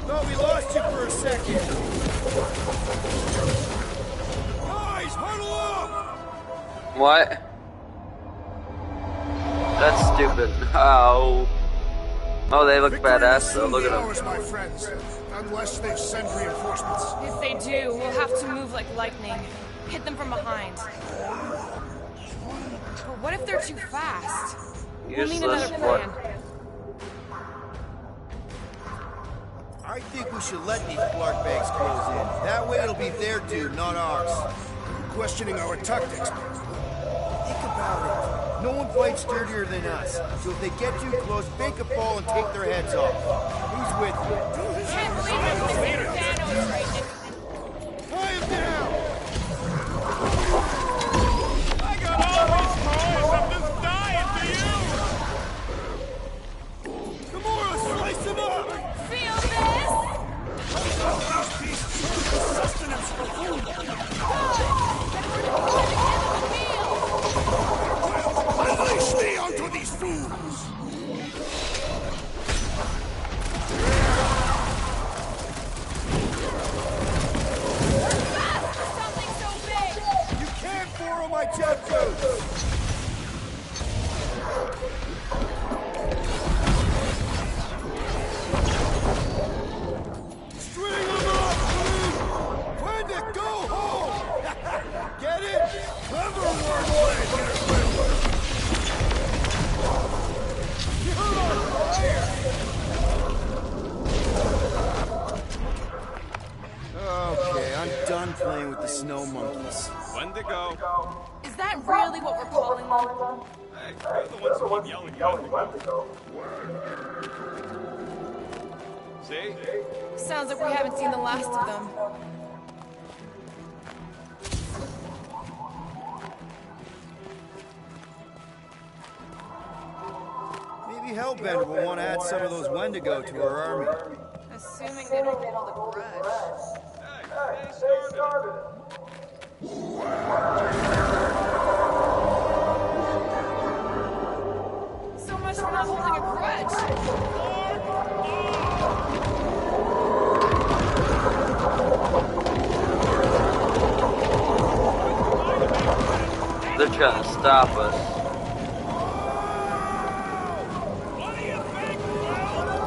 Thought we lost you for a second. Guys, huddle up! What? That's stupid. Oh. Oh, they look Victory badass is though. soon Look at them. ours, my friends. Unless they send reinforcements. If they do, we'll have to move like lightning. Hit them from behind. But what if they're too fast? We'll need Useless another for. plan. I think we should let these Clark bags close in. That way it'll be their dude, not ours. Questioning our tactics. Think about it. No one fights dirtier than us. So if they get too close, make a fall and take their heads off. Who's with me? Can't believe it's Mr. Thanos right now. Tie him down! I got all these toys. I'm just dying for you. Gamora, slice him up! Feel this? Sustenance for food. Unleash me onto these fools. Something so big. You can't borrow my jet boots! String him up, dude! When to go home! Get it? Clever wordplay! You're on fire! Okay, I'm done playing with the snow monkeys. Wendigo. Is that really what we're calling them? Hey, you're the ones who keep yelling Wendigo. See? Sounds like we haven't seen the last of them. Maybe Hellbender will want to add some of those Wendigo to our army. Assuming they don't hold a grudge. Hey, they started. punished for not holding a grudge. They're trying to stop us. What do you think, Will?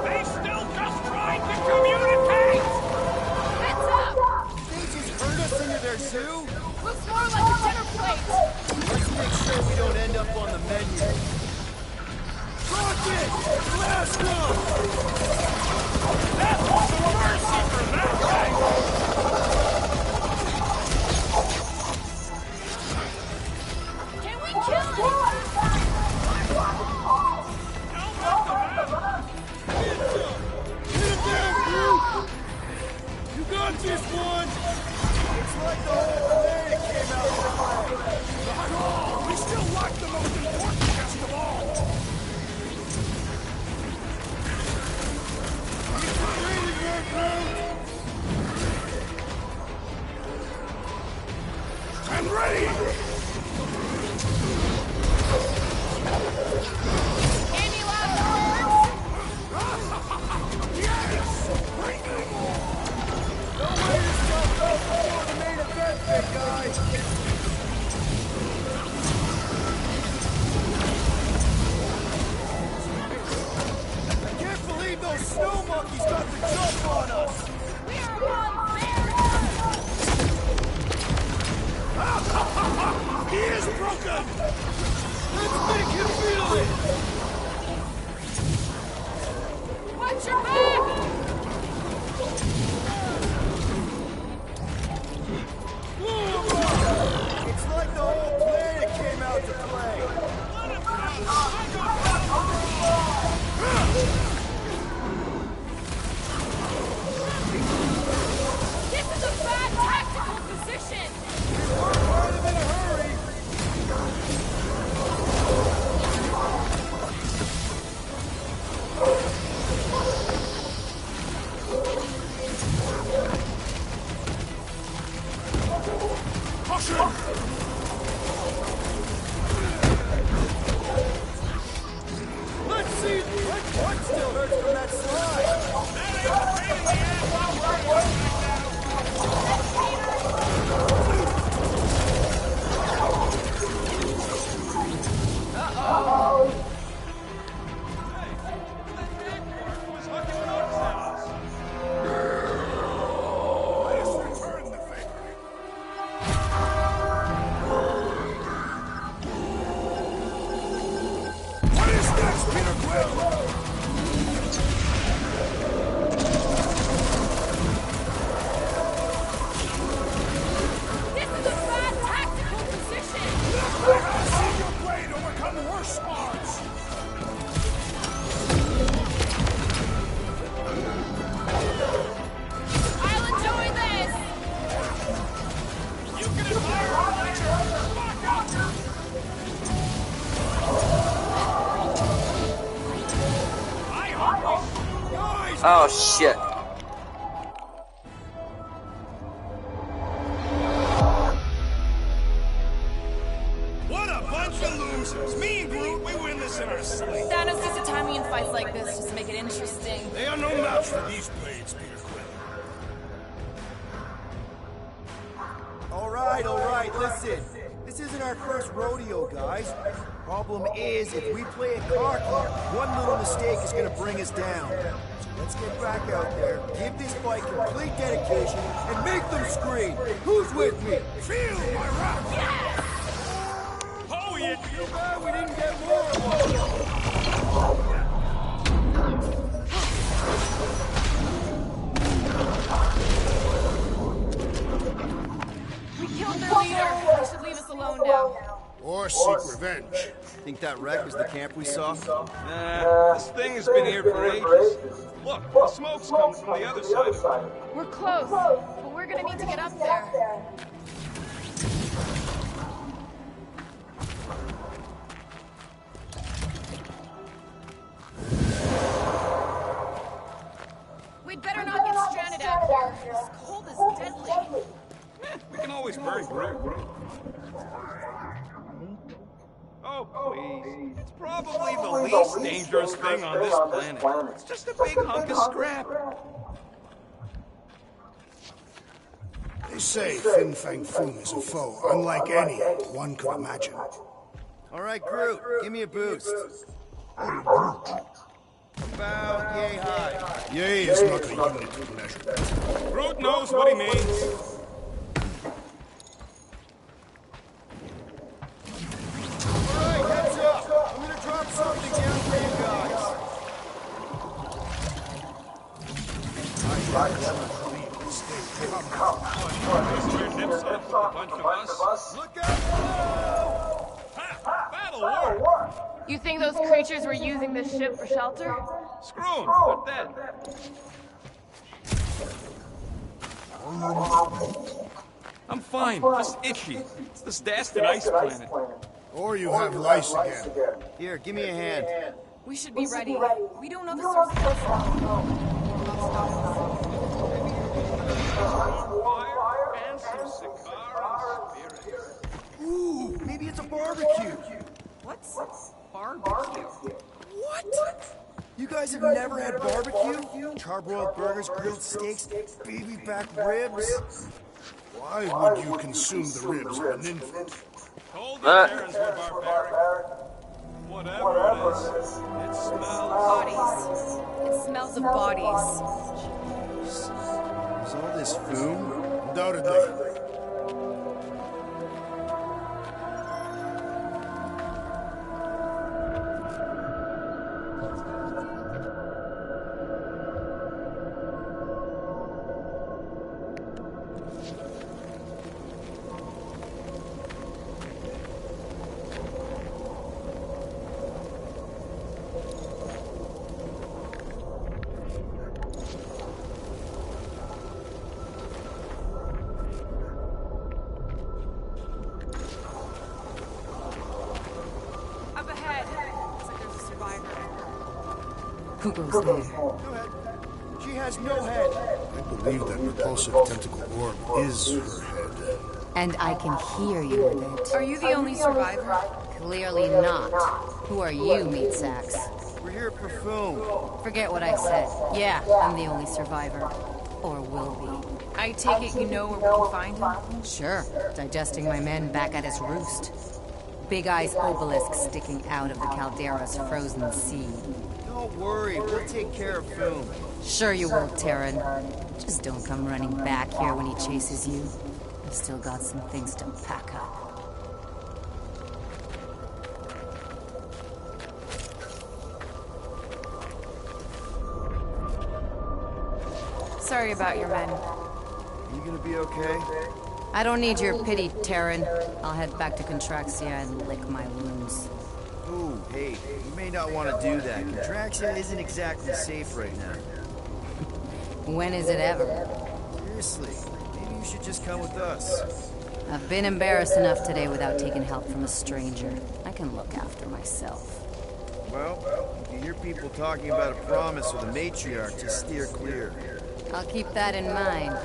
They still just tried to communicate! Heads up! They just herd us into their zoo? Looks more like a dinner plate. Let's make sure we don't end up on the menu. Rocket! Last one! That was a mercy for that guy! Can we kill him? Hit him down, crew! You got this one! It's like the whole planet came out to play. Not all! We still like the most important guest of all! I'm ready! Any last words? Yes! Bring them on! Don't wear yourself out before the main event, big guy! I can't believe those snow monkeys got the jump on us! We are on their He is broken! Let's make him feel it! Watch your back! It's like the whole planet came out to play. This is a bad tactical position! We're kind of in a hurry. Caution! Let's see. My butt still hurts from that slide. What is next, Peter Quill? This is a bad tactical position! I've seen your blade overcome worse odds! I'll enjoy this! You can admire her later! Fuck up! I hope we... Guys! Oh shit. What a bunch of losers! Me and Groot, we win this in our sleep! Thanos used to time me in fights like this just to make it interesting. They are no match for these blades, Peter Quill. All right, listen. This isn't our first rodeo, guys. Problem is, if we play it cocky, one little mistake is gonna bring us down. So let's get back out there, give this fight complete dedication, and make them scream. Who's with me? Feel my wrath! Yes! Oh yeah! Too bad we didn't get more of one. We killed their leader. They should leave us alone now. Or seek revenge. Think that wreck was the camp we saw? Nah, this thing has been here for ages. Look, the smoke's coming from the other side of it. We're close, but we're gonna need to get up there. We'd better not get stranded out here. This cold is deadly. We can always bury Groot. Oh, please. It's probably probably the least dangerous thing on this planet. It's just a big hunk of scrap. They say Fin Fang Foom is a foe unlike any one could imagine. All right, Groot, give me a boost. About yay high. Yay is not a unit of measurement. Groot knows what he means. All right, heads up. I'm gonna drop something down for you guys. Look out below! That'll work. You think those creatures were using this ship for shelter? Screw 'em. What then? I'm fine. Just itchy. It's this dastard ice planet. Or you have lice again. Here, give me a hand. We should be ready. We don't know the source of this. Ooh, maybe it's a barbecue. What's barbecue? What? You guys have never had barbecue? Charbroiled burgers, grilled steaks, baby back ribs? Why would you consume the ribs of an infant? Told you Terrans were barbaric. Whatever it is, it smells. Bodies. It smells of bodies. Is all this food? Undoubtedly. Up ahead. Looks like there's a survivor. Who goes there? Go ahead. She has no head. I believe that repulsive tentacle orb is her head. And I can hear you with it. Are you the only survivor? Clearly not. Who are you, meat sacks? We're here for Foom. Forget what I said. Yeah, I'm the only survivor. Or will be. I take it you know where we can find him? Sure, digesting my men back at his roost. Big Eye's obelisk sticking out of the Caldera's frozen sea. Don't worry, we'll take care of Foom. Sure you will, Terran. Just don't come running back here when he chases you. I've still got some things to pack up. Sorry about your men. You gonna be okay? I don't need your pity, Terran. I'll head back to Contraxia and lick my wounds. Ooh, hey, you may not want to do that. Contraxia isn't exactly safe right now. When is it ever? Seriously, maybe you should just come with us. I've been embarrassed enough today without taking help from a stranger. I can look after myself. Well, if you hear people talking about a promise with a matriarch, just steer clear. I'll keep that in mind.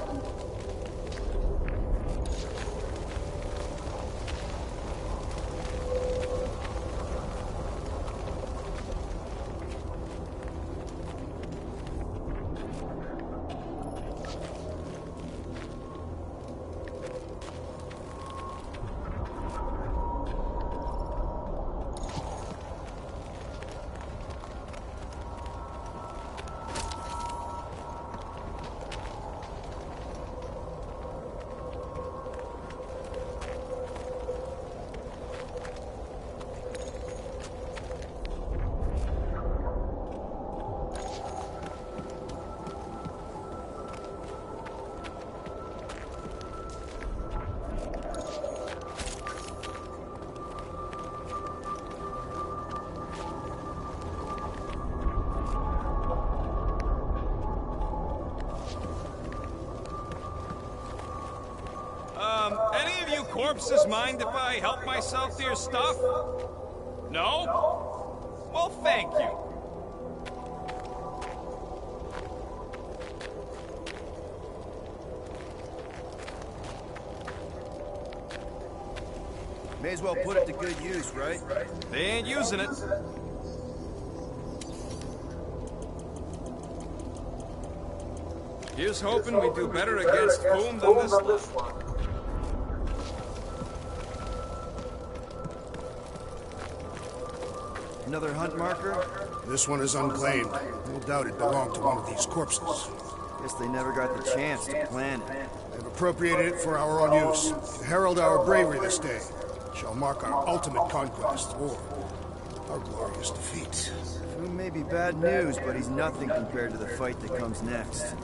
Any of you corpses mind if I help myself to your stuff? No? Well, thank you. May as well put it to good use, right? They ain't using it. Here's hoping we do better against Boom than this lot. Another hunt marker? This one is unclaimed. No doubt it belonged to one of these corpses. Guess they never got the chance to plant it. They've appropriated it for our own use. To herald our bravery this day. It shall mark our ultimate conquest, or our glorious defeat. Boom may be bad news, but he's nothing compared to the fight that comes next.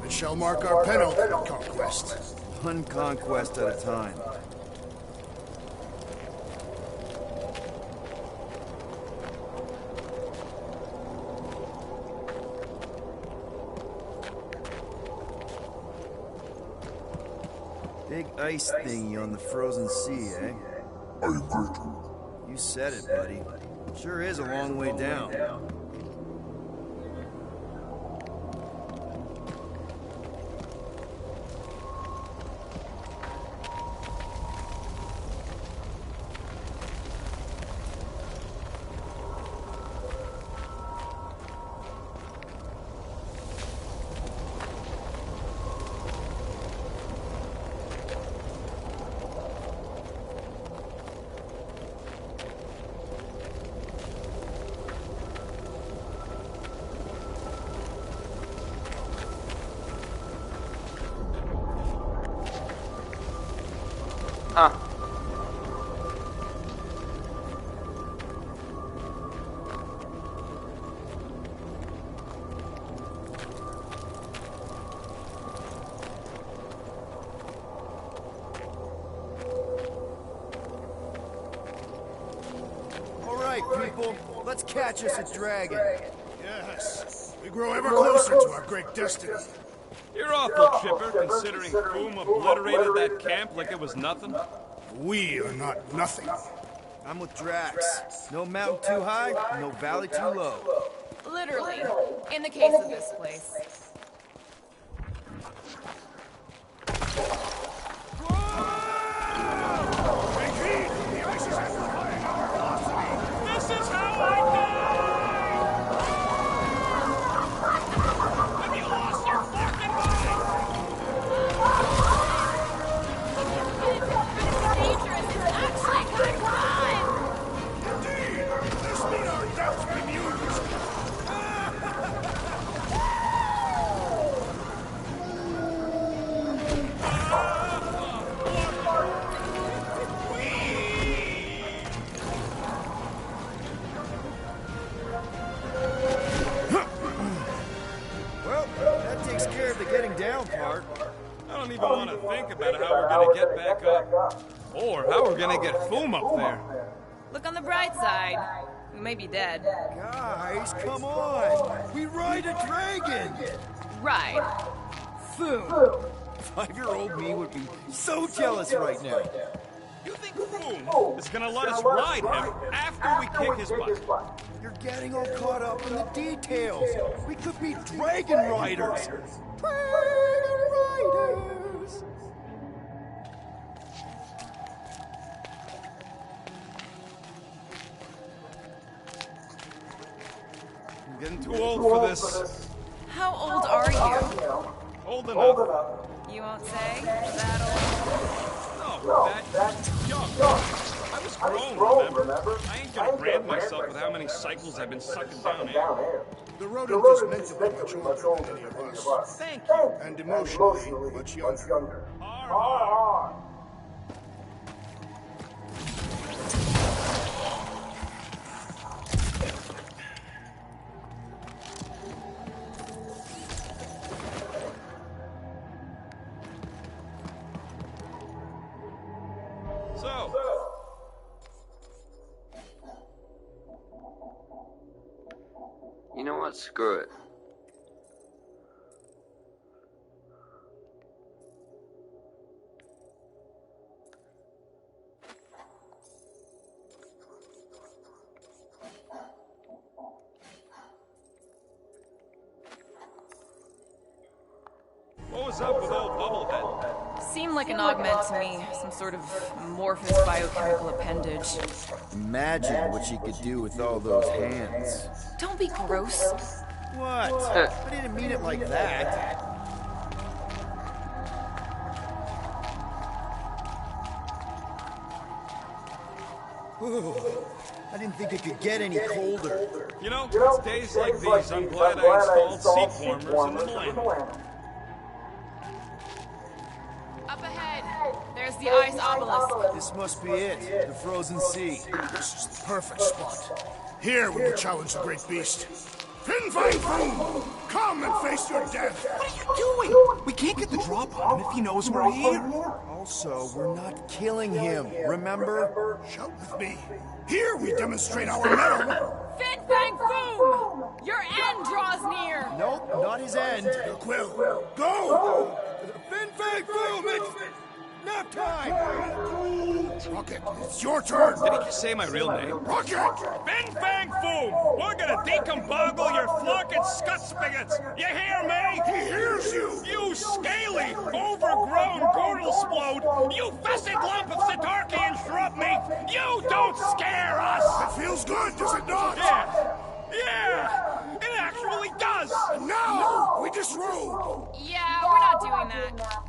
It shall mark our penultimate conquest. One conquest at a time. Big ice thingy on the frozen sea, eh? I agree. You said it, buddy. Sure is a long way down. Huh. All right, people. Let's catch us a dragon. Yes. We grow ever closer to our great destiny. You're awful chipper, considering Boom obliterated that camp like it was nothing. We are not nothing. I'm with Drax. No mountain too high, no valley too low. Literally, in the case of this place. This is how I die! Have you lost your fucking mind? It's dangerous. It's actually kind of fun. Indeed! This means our deaths bemused. Well, that takes care of the getting down part. I don't even want to think about how we're gonna get back up. Or how we're gonna get Boom up there. Look on the bright side. We may be dead. Guys, come on! We ride a dragon! Ride. Food. 5-year-old me would be so jealous right now. You think Boom is gonna let us ride him after we kick his butt? You're getting all caught up in the details. We could be dragon riders. Dragon riders. I'm getting too old for this. How old are you? Old enough. You won't say? That old? No, that young. I was grown, remember? I ain't gonna brand myself with how many cycles I've been sucking down air. The rodent is mentally much older than any of us. Thank you. And emotionally much younger. Har. So, You know what? Screw it. what was up with old Bubblehead? Seemed like an augment to me. Some sort of amorphous biochemical appendage. Imagine what she could do with all those hands. Don't be gross. What? I didn't mean it like that. Ooh, I didn't think it could get any colder. You know, it's days like these I'm glad I installed seat warmers in the Llama. Up ahead, there's the ice obelisk. This must be it, the frozen sea. This is the perfect spot. Here we will challenge the great beast. Fin Fang Foom! Come and face your death! What are you doing? We can't get the drop on him if he knows we're here. Also, we're not killing him, remember? Shout with me. Here we demonstrate our mettle. Fin Fang Foom! Your end draws near! Nope, not his end. Quill, go! Fin Fang Foom, it's nap time! Rocket, it's your turn. Did he just say my real name? Rocket! Fin Fang Foom! We're gonna decomboggle your flunking scut spigots! You hear me? He hears you! You scaly, overgrown girdle splode! You fessed lump of Sitarchian shrub meat! You don't scare us! It feels good, does it not? Yeah! It actually does! And now, we disrobe! Yeah, we're not doing that.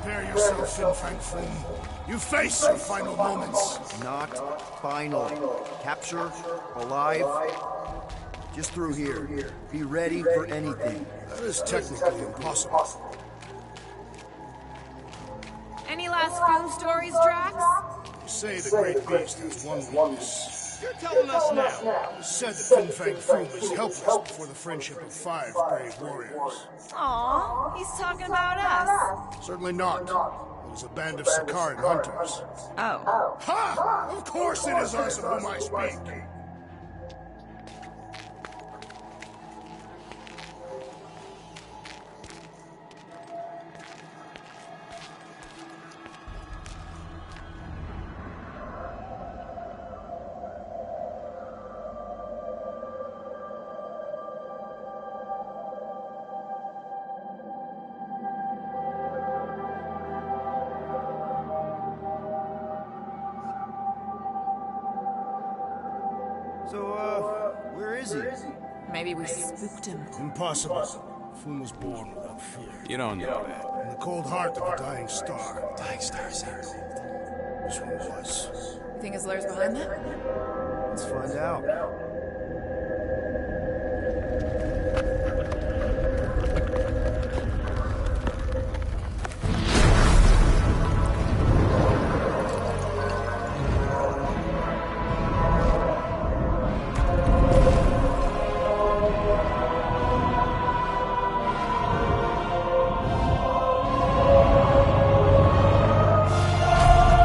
Prepare yourself, Fin Fang Foom. You face your final moments. Not final. Capture, alive, just through here. Be ready for anything. That is technically impossible. Any last Foom stories, Drax? You say the great beast has one weakness. You're telling us now. It is said that Fin Fang Foom is helpless before the friendship of 5 brave warriors. Aw, he's talking about us. Certainly not. It is a band of Sakaran hunters. Oh. Ha! Of course it is us of whom I speak. So, where is he? Maybe we spooked him. Impossible. Foom was born without fear. You don't know that. In the cold heart of a dying star. Dying stars ain't cold. This one was. You think his lair's behind that? Let's find out.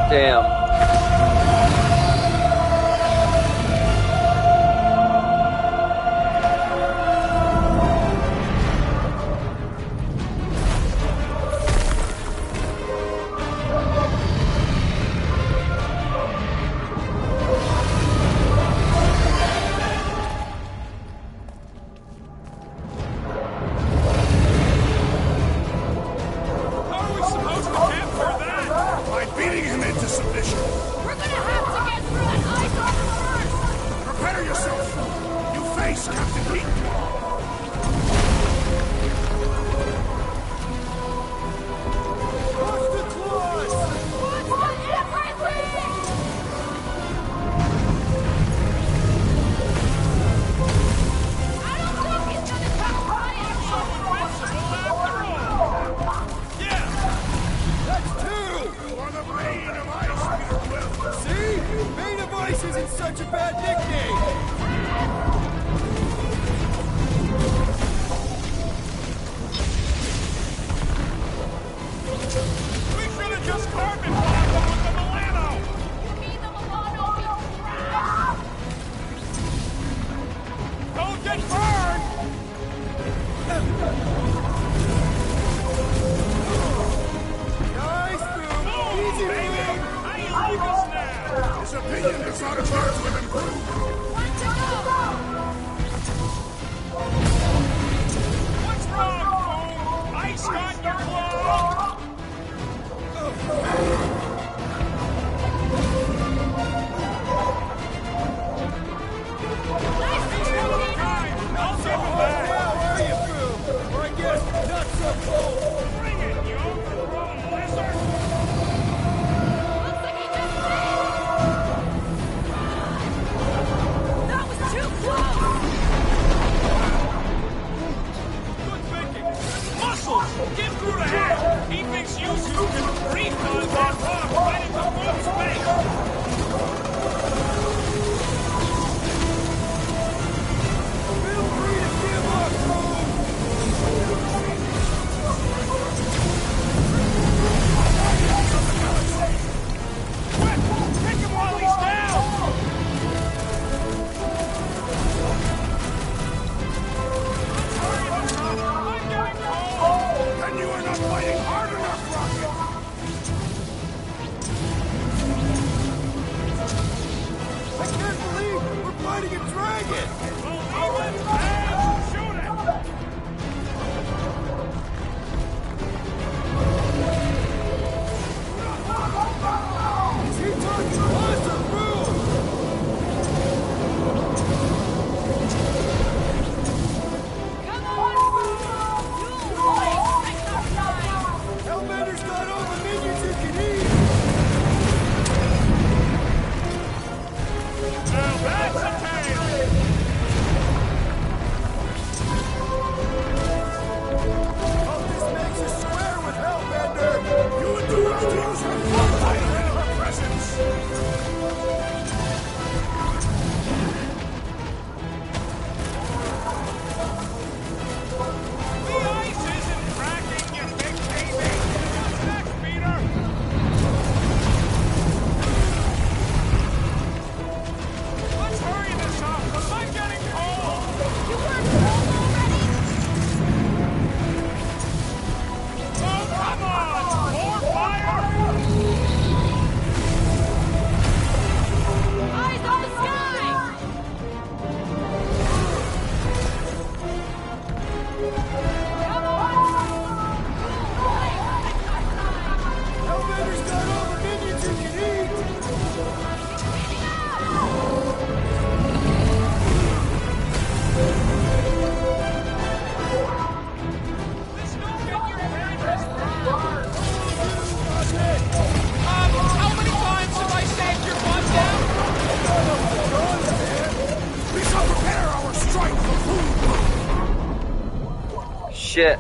Damn. How are we supposed to capture that? By beating him into submission. We're gonna have to get through that ice armor first! Prepare yourself. You face Captain Heatclaw. What's the claws? What's the everything? I don't think he's gonna come by Yeah! That's two! For the Bane of Ice, Peter Quill. See? Bane of Ice isn't such a bad nickname! We should have just carbon bombed them with the Milano! You mean the Milano be crap? Don't get burned! Nice, Boom! Boom, Easy, baby! Boom! How do you like us now? His opinion does not appear to have improved. One to go! What's wrong, Boom? Ice got your claw? Nice He's one of a kind! I'll give him that! How are you, Boom? Or I shit.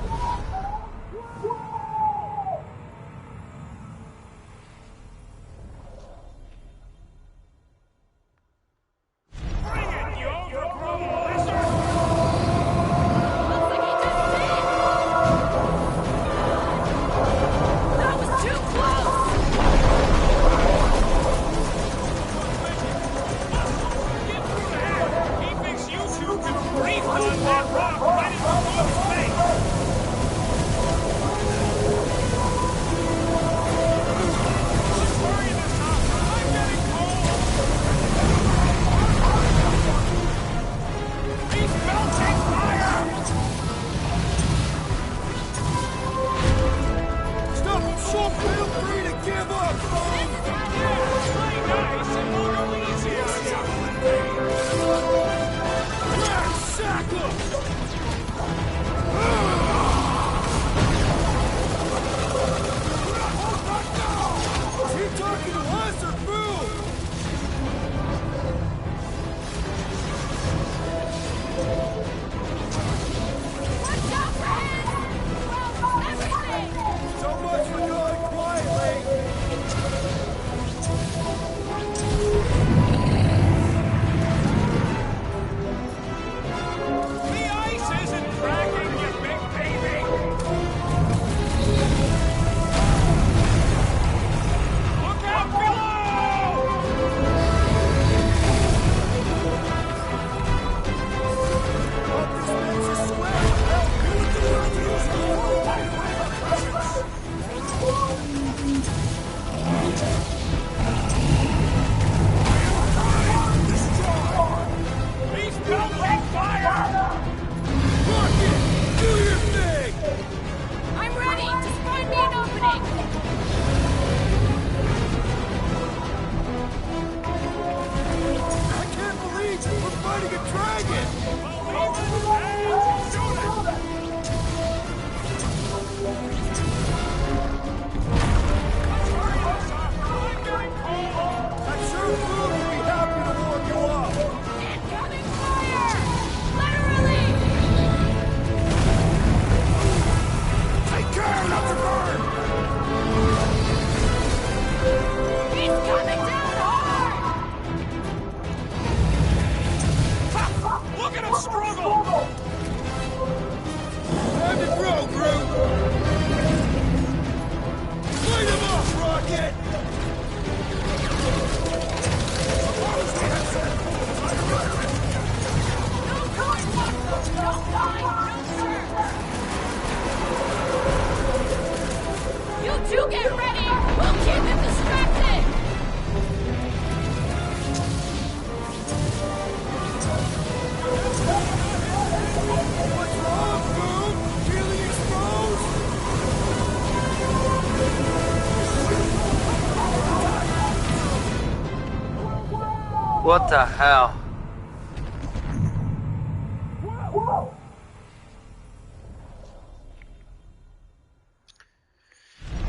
What the hell?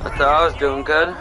I thought I was doing good.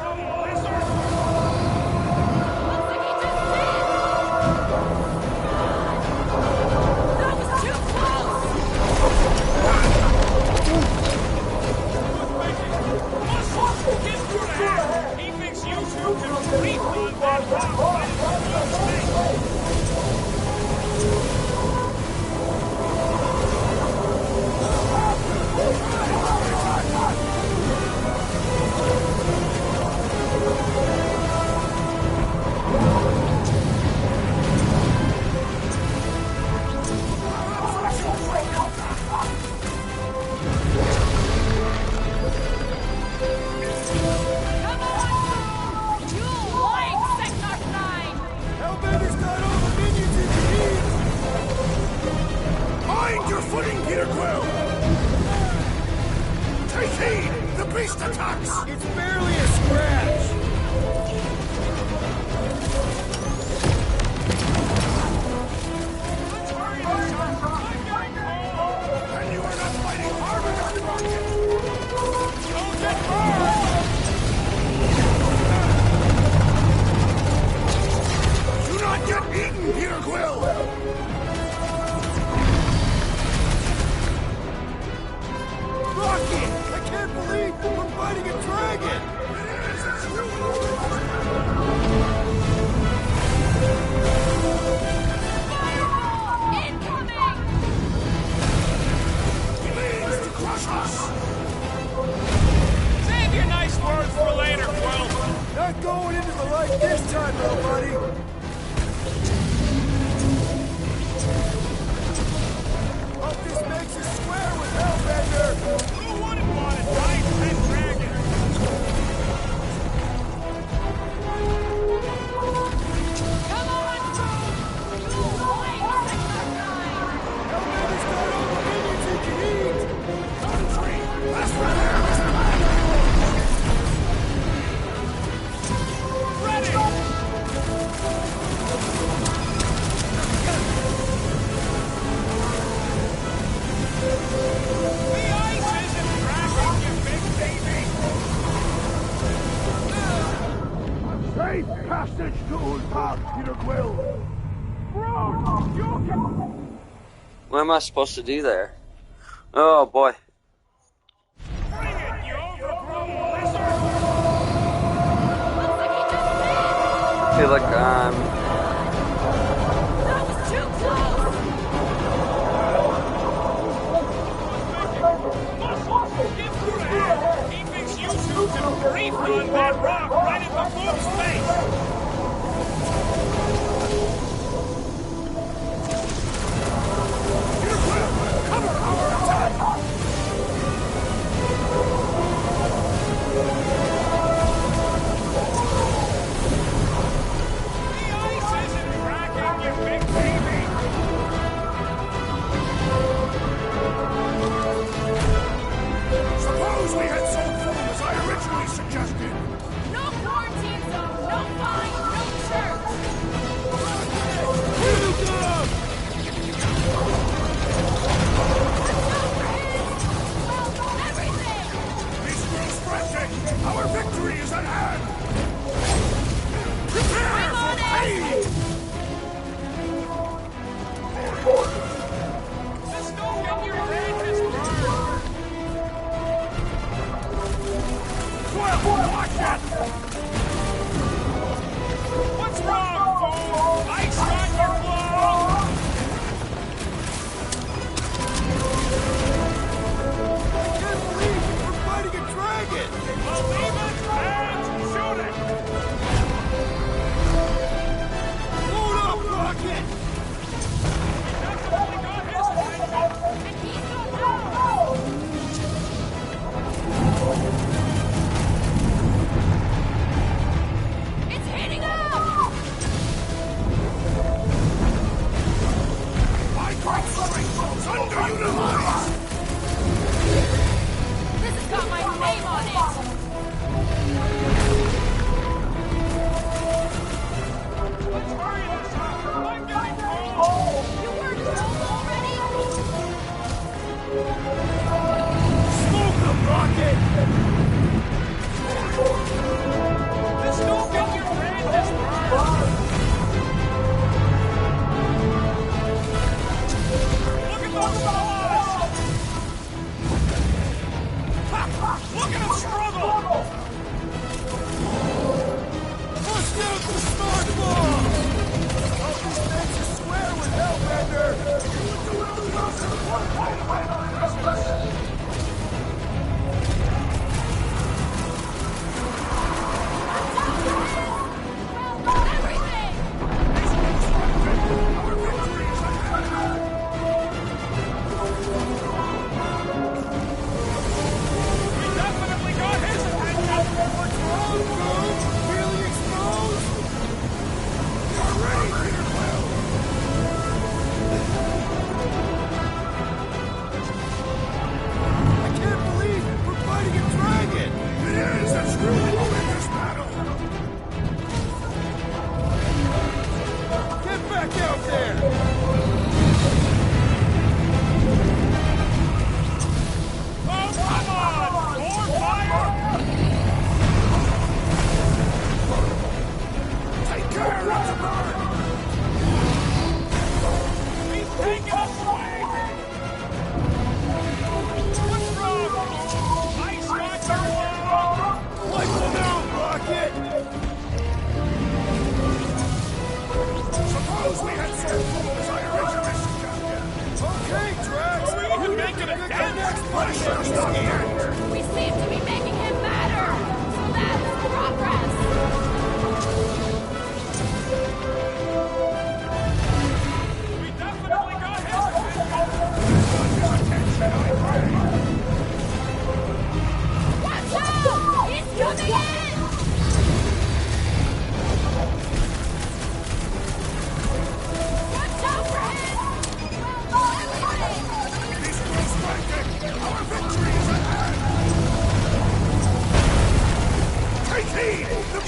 fighting a dragon! Fireball! Incoming! Please to crush us! Save your nice words for later, Quill. Not going into the light this time, little buddy! Hope this makes us square with Hellbender! Who wouldn't want to fight that dragon? Come on, Joe! You'll fight sector 9! Hellbender's got all the minions he can eat! Country! That's where there is blood! Ready! The ice isn't cracking, you big baby! Safe passage to Ultag, Peter Quill! Bro, you can... What am I supposed to do there? Oh boy. Bring it, you overgrown lizard! Looks like he just did! I feel like I'm... That was too close! Get through the head! He thinks you two can grief on that rock right in the fool's face! Peter Quill, cover our attack! The ice isn't cracking, you big baby! Suppose we had sold food as I originally suggested! No quarantine zone, no fine, no church! Everything! This grows frantic! Our victory is at hand! Prepare for pain! Just don't get your ranges burned! Quill, watch it! What's wrong, fool? Ice on your blow! I can't believe we're fighting a dragon! Well, leave it and shoot it! Load up, Rocket! Definitely got his attention! And he's got ours! It's heating up! My great strength is underutilized! This has got my name on it!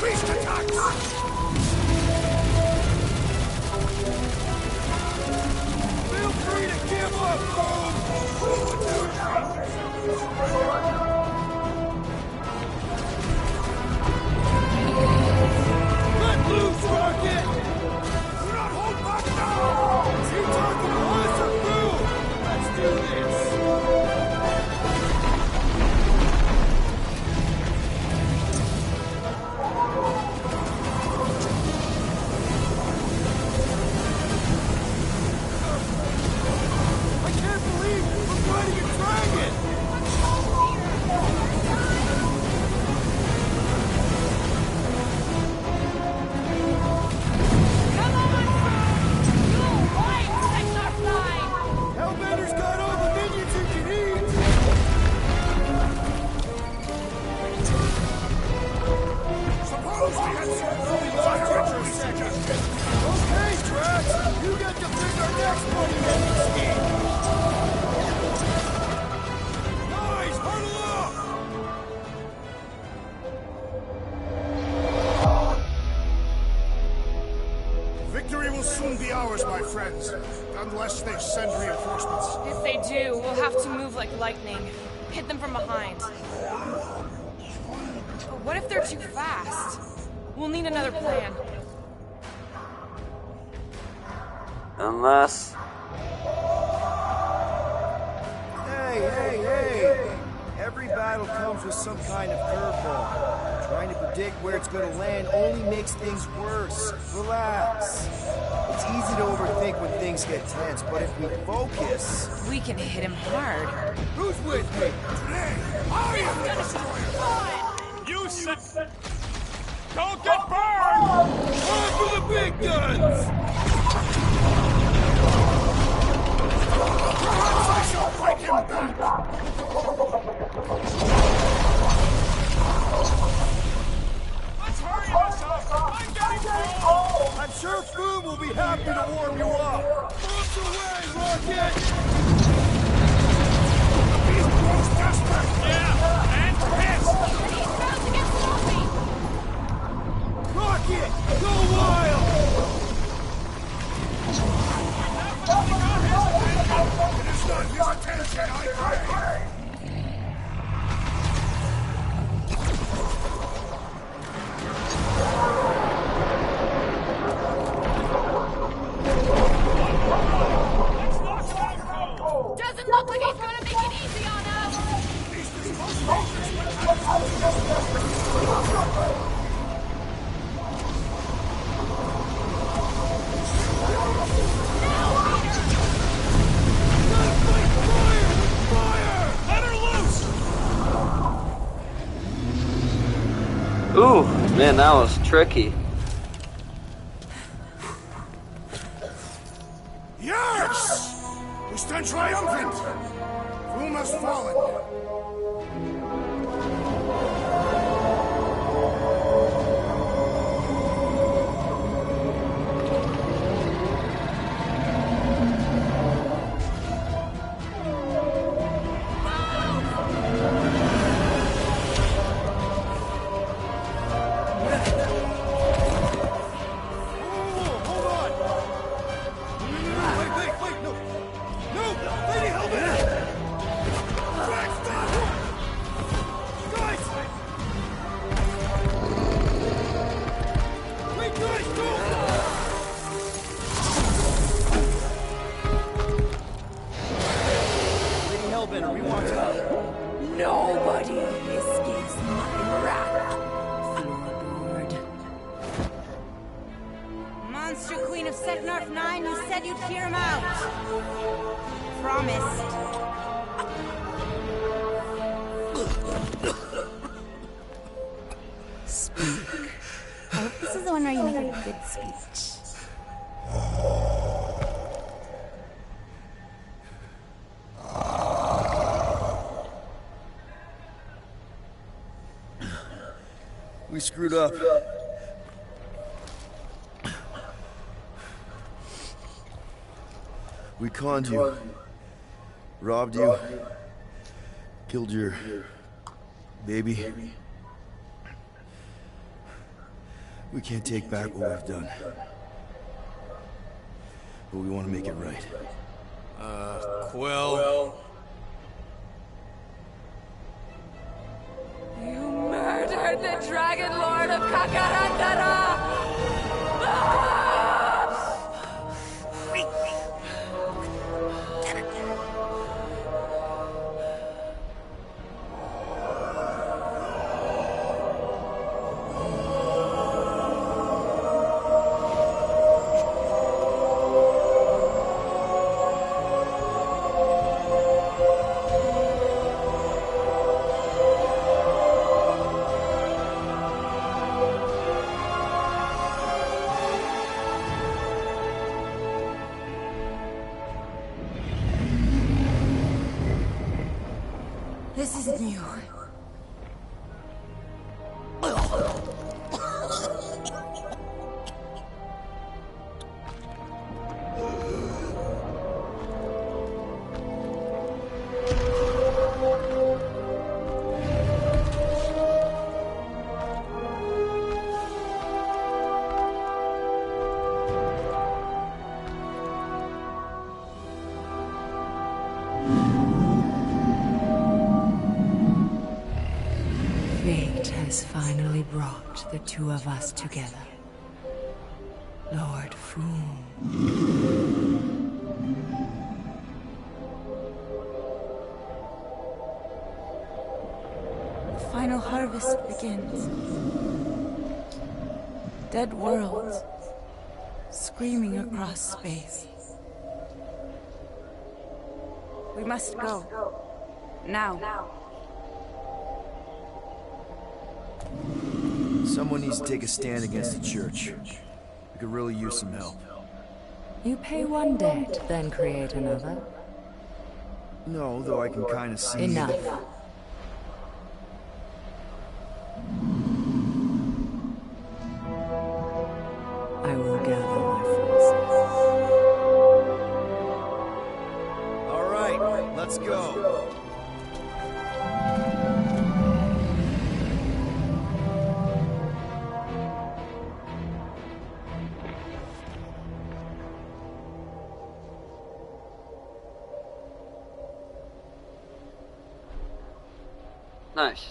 Beast attacks! Feel free to give up, let loose, Rocket! Do not hold back now! Is he talking to us or Boom? Let's do this! I can't believe we're fighting a dragon! Come on, you'll win, Sector 9! Hellbender's got all the minions he can eat! Suppose we had some fire for a second. Okay, Drax, you get to pick our next money-making scheme! Guys, huddle up! Victory will soon be ours, my friends, unless they send reinforcements. If they do, we'll have to move like lightning. Hit them from behind. But what if they're too fast? We'll need another plan. Unless... Hey! Every battle comes with some kind of curveball. Trying to predict where it's gonna land only makes things worse. Relax. It's easy to overthink when things get tense, but if we focus... We can hit him hard. Who's with me? Today, I am the destroyer! You said... Don't get burned! On for the big guns! Perhaps I shall fight him back! Let's hurry this up! I'm getting cold! I'm sure Foom will be happy to warm you up. Bombs away, Rocket! The beast grows desperate! Yeah, and pissed! He's about to get sloppy! Rocket, go wild! It is not his attention, I pray! Doesn't look like he's gonna make it easy on us! Let her loose! Ooh, man, that was tricky. Yes! We stand triumphant! Foom has fallen. Hold on! Wait, no! No! Lady Hellbender! Drax, stop! Guys! Wait, guys, go! Lady Hellbender, we want you. Nobody escapes my wrath. Floorboard. Monster Queen of Seknarf 9, you said you'd hear him out. Promised. Speak. I hope this is the one where you make a good speech. We screwed up. We conned you. Robbed you. Killed your baby. We can't take back what we've done. But we want to make it right. Quill. You murdered the Dragon Lord of Kakarandara! This isn't you. Fate has finally brought the two of us together. Lord Foom. The final harvest begins. Dead worlds screaming across space. We must go. Now. Someone needs to take a stand against the church. We could really use some help. You pay one debt, then create another. No, though I can kind of see... Enough. I will gather my forces. All right, let's go. Nice.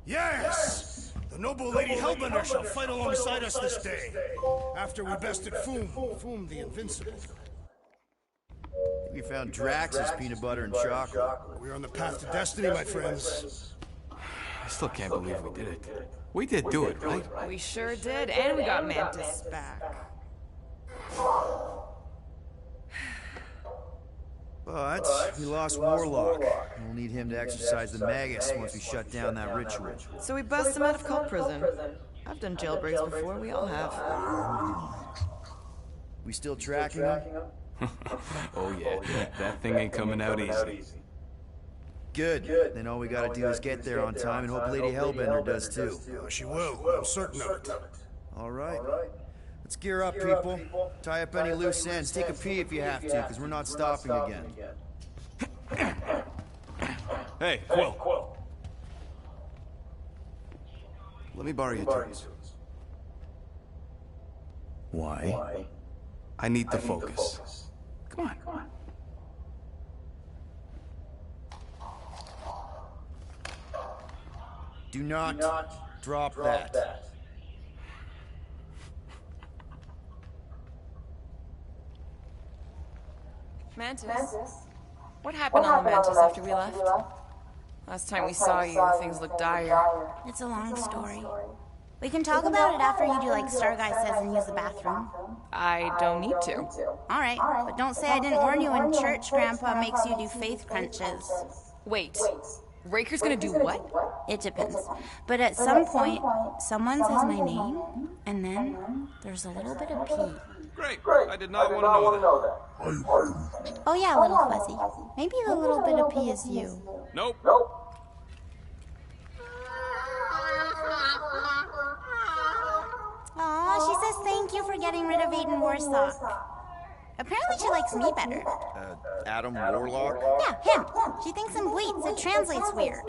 Yes! The noble Lady Hellbender shall fight alongside us this day. After we bested Foom the Invincible. We found Drax's peanut butter and chocolate. We're on the path to destiny, my friends. I still can't believe we did it. We did do it, right? We sure did, and we got Mantis back. But we lost Warlock. We'll need him to exercise the Magus once we shut down that ritual. So we bust him out of cult prison. I've done jailbreaks before, we all have. We still tracking him? Oh yeah, that thing ain't coming out easy. Good. Then all we gotta do is get there on time and hope Lady Hellbender does too. She will. I'm certain of it. All right. Let's gear up, people. Tie up any loose ends. Take a pee if you have to, because we're not stopping again. Hey, Quill. Let me borrow your tools. Why? I need to focus. Come on. Do not drop that. Mantis? What happened on the Mantis after we left? Last time we saw you, things looked dire. It's a long story. We can talk about it after you do like Star Guy says and use the bathroom. I don't need to. Alright, but don't say I didn't warn you in church Grandpa makes you do faith crunches. Wait, Raker's gonna do what? It depends. But at some point, someone says my name, and then there's a little bit of pee. Great. I did not want to know that. Oh yeah, little fuzzy. Maybe the little bit of pee is you. Nope. Aw, she says thank you for getting rid of Aiden Warsock. Apparently she likes me better. Adam Warlock? Yeah, him. She thinks I'm bleats. It translates weird.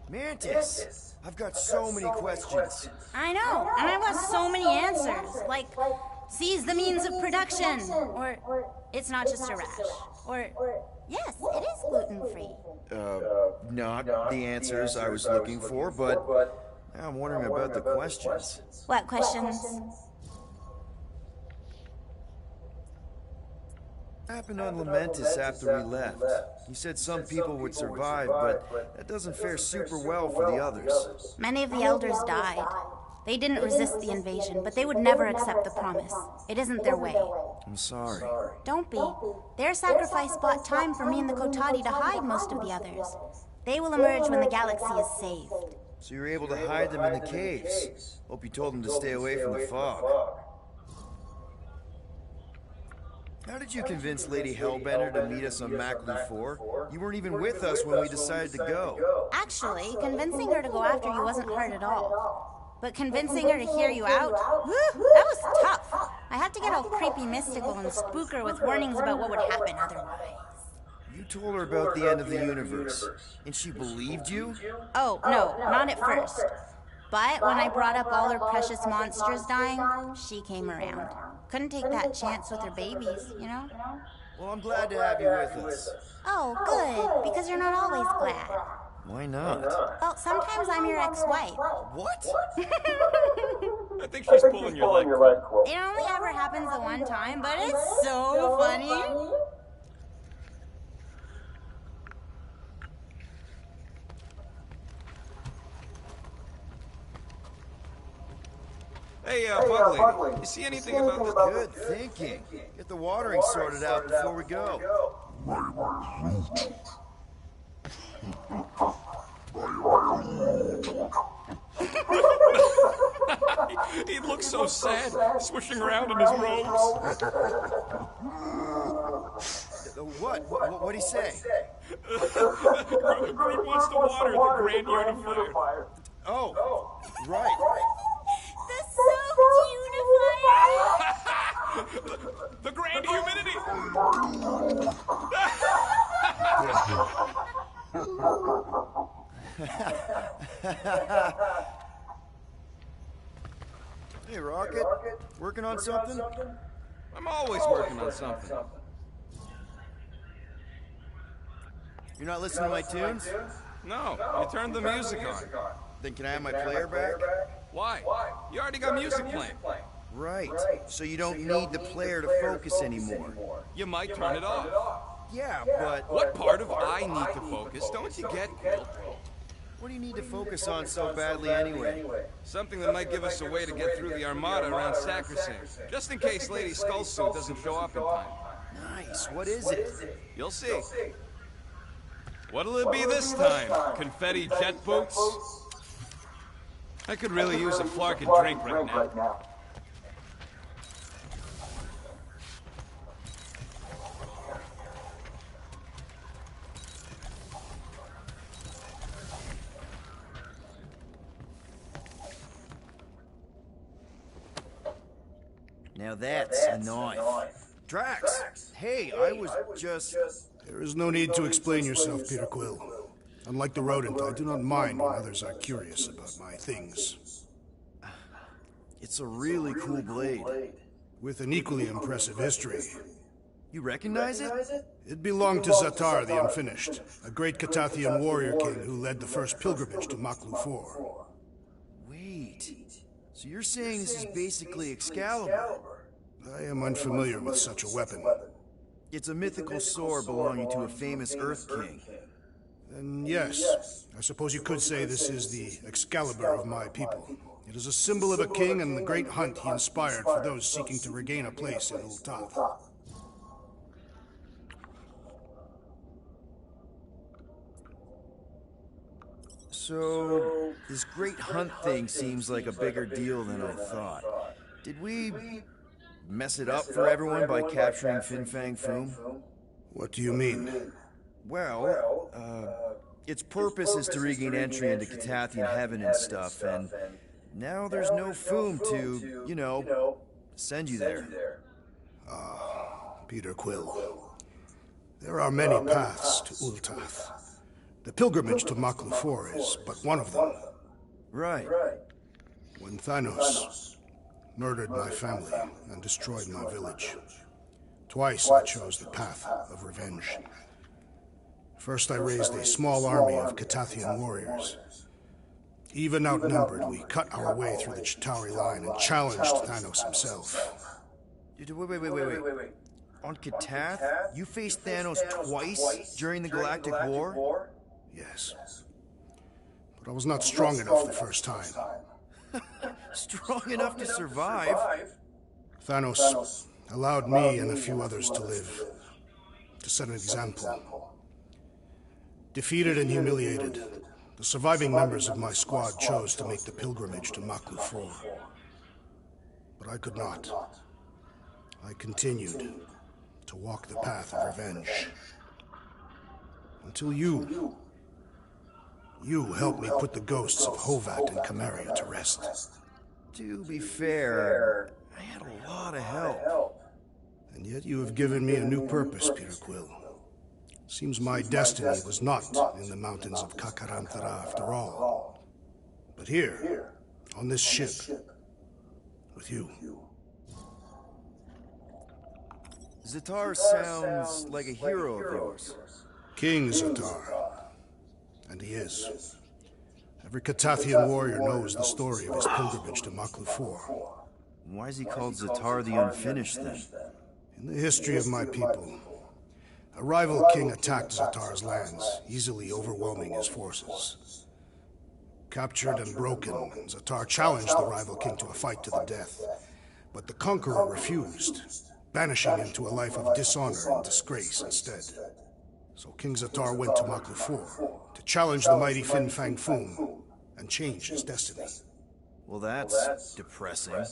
Mantis, I've got so many questions. I know, and I've got so many answers. Like, seize the means of production. Or, it's not just a rash. Or, yes, it is gluten-free. Not the answers I was looking for, but now I'm wondering about the questions. What questions? What happened on Lamentis after we left? You said some people would survive, but that doesn't fare super well for the others. Many of the elders died. They didn't resist the invasion, but they would never accept the promise. It isn't their way. I'm sorry. Don't be. Their sacrifice bought time for me and the Kotati to hide most of the others. They will emerge when the galaxy is saved. So you were able to hide them in the caves. Hope you told them to stay away from the fog. How did you convince Lady Hellbender to meet us on Maclu 4? You weren't even with us when we decided to go. Actually, convincing her to go after you wasn't hard at all. But convincing her to hear you out, whew, that was tough. I had to get all creepy mystical and spook her with warnings about what would happen otherwise. You told her about the end of the universe, and she believed you? Oh, no, not at first. But when I brought up all her precious monsters dying, she came around. Couldn't take that chance with her babies, you know? Well, I'm glad to have you with us. Oh, good, because you're not always glad. Why not? Well, sometimes I'm your ex-wife. What? I think she's pulling your leg. It only ever happens the one time, but it's so funny. Hey, Bug Lady, you see anything about this? Good thinking. Get the watering sorted out before we go. He looks so sad, swishing around in his robes. What'd he say? Groot wants to water the Grand Unifier. Oh, right. The soaked unifier! The Grand Humidity! Hey, Rocket. Working on something? I'm always working on something. You're not listening to my tunes? No, you turned the music on. Then can I have my player back? Why? You already got music playing. Right. So you don't need the player to focus anymore. You might turn it off. Yeah, but... What part of I need to focus don't you get, Quill? What do you need to focus on so badly anyway? Something that might give us a way to get through the Armada around Sacrosanct, just in case Lady Skullsuit doesn't show up in time. Nice. What is it? You'll see. What'll it be this time? Confetti jet boots? I could really use a flarkin' drink right now. Now that's a knife. Drax! Hey, I was just... There is no need to explain yourself, Peter Quill. Unlike the rodent, I do not mind when others are curious about my things. It's a really cool blade. With an equally impressive history. You recognize it? It belonged to Zatar the Unfinished, a great Katathian warrior king who led the first pilgrimage to Maclu 4. Wait, so you're saying this is basically Excalibur? I am unfamiliar with such a weapon. It's a mythical sword belonging to a famous Earth King. Then yes, I suppose you could say this is the Excalibur of my people. It is a symbol of a king and the great hunt he inspired for those seeking to regain a place in Ultath. So, this great hunt thing seems like a bigger deal than I thought. Did we mess it up for everyone by capturing Fin Fang Foom? What do you mean? Well, its purpose is to regain entry into Katathian heaven and stuff, and now there's no Foom to, you know, send you there. Peter Quill. There are many paths to Ultath. The pilgrimage to Maklu is but one of them. Right. When Thanos murdered my family and destroyed my village, twice I chose the path of revenge. First, I raised a small army of Catathian warriors. Even outnumbered, we cut our way through the Chitauri line and challenged Thanos himself. Wait. On Katath, you faced Thanos twice during the Galactic War? Yes. But I was not strong enough the first time. Strong enough to survive? Thanos allowed me and a few others to live, to set an example. Defeated and humiliated, the surviving members of my squad chose to make the pilgrimage to Maklu 4. But I could not. I continued to walk the path of revenge. Until you helped me put the ghosts of Hovat and Camaria to rest. To be fair, I had a lot of help. And yet you have given me a new purpose, Peter Quill. Seems my destiny was not in the mountains of Kakaranthara after all, but here, on this ship, with you. Zatar sounds like a hero of yours. King Zatar. And he is. Every Catathian warrior knows the story of his pilgrimage to Maklu 4. Why is he called Zatar the Unfinished, then? In the history of my people, a rival king attacked Zatar's lands, easily overwhelming his forces. Captured and broken, Zatar challenged the rival king to a fight to the death, but the conqueror refused, banishing him to a life of dishonor and disgrace instead. So King Zatar went to Maklu 4 to challenge the mighty Fin Fang Foom and change his destiny. Well, that's depressing.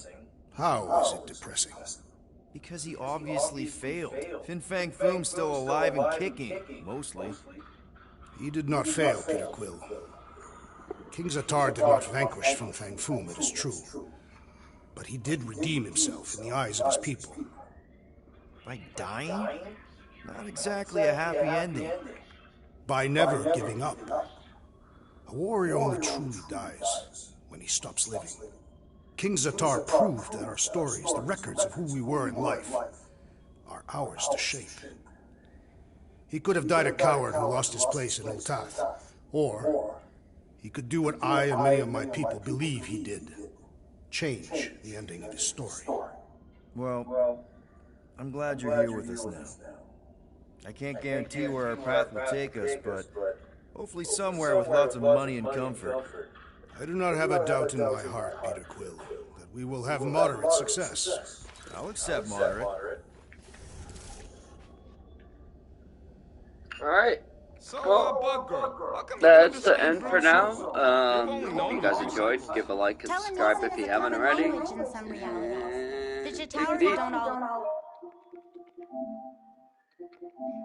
How is it depressing? Because he obviously failed. Fin Fang Foom's still alive and kicking, mostly. He did not fail, Peter Quill. King Zatar did not vanquish Fin Fang Foom, it is true. But he did redeem himself in the eyes of his people. By dying? Not exactly a happy ending. By never giving up. A warrior only truly dies when he stops living. King Zatar proved that our stories, the records of who we were in life, are ours to shape. He could have died a coward who lost his place in Ultath, or he could do what I and many of my people believe he did. Change the ending of his story. Well, I'm glad you're here with us now. I can't guarantee where our path will take us, but hopefully somewhere with lots of money and comfort. I do not have a doubt in my heart, Peter Quill, that we will have moderate success. I'll accept moderate. Alright. So, Well, that's the end for now. Hope you guys enjoyed. Give a like and subscribe if you haven't already. The Take it Chitauri easy. don't all...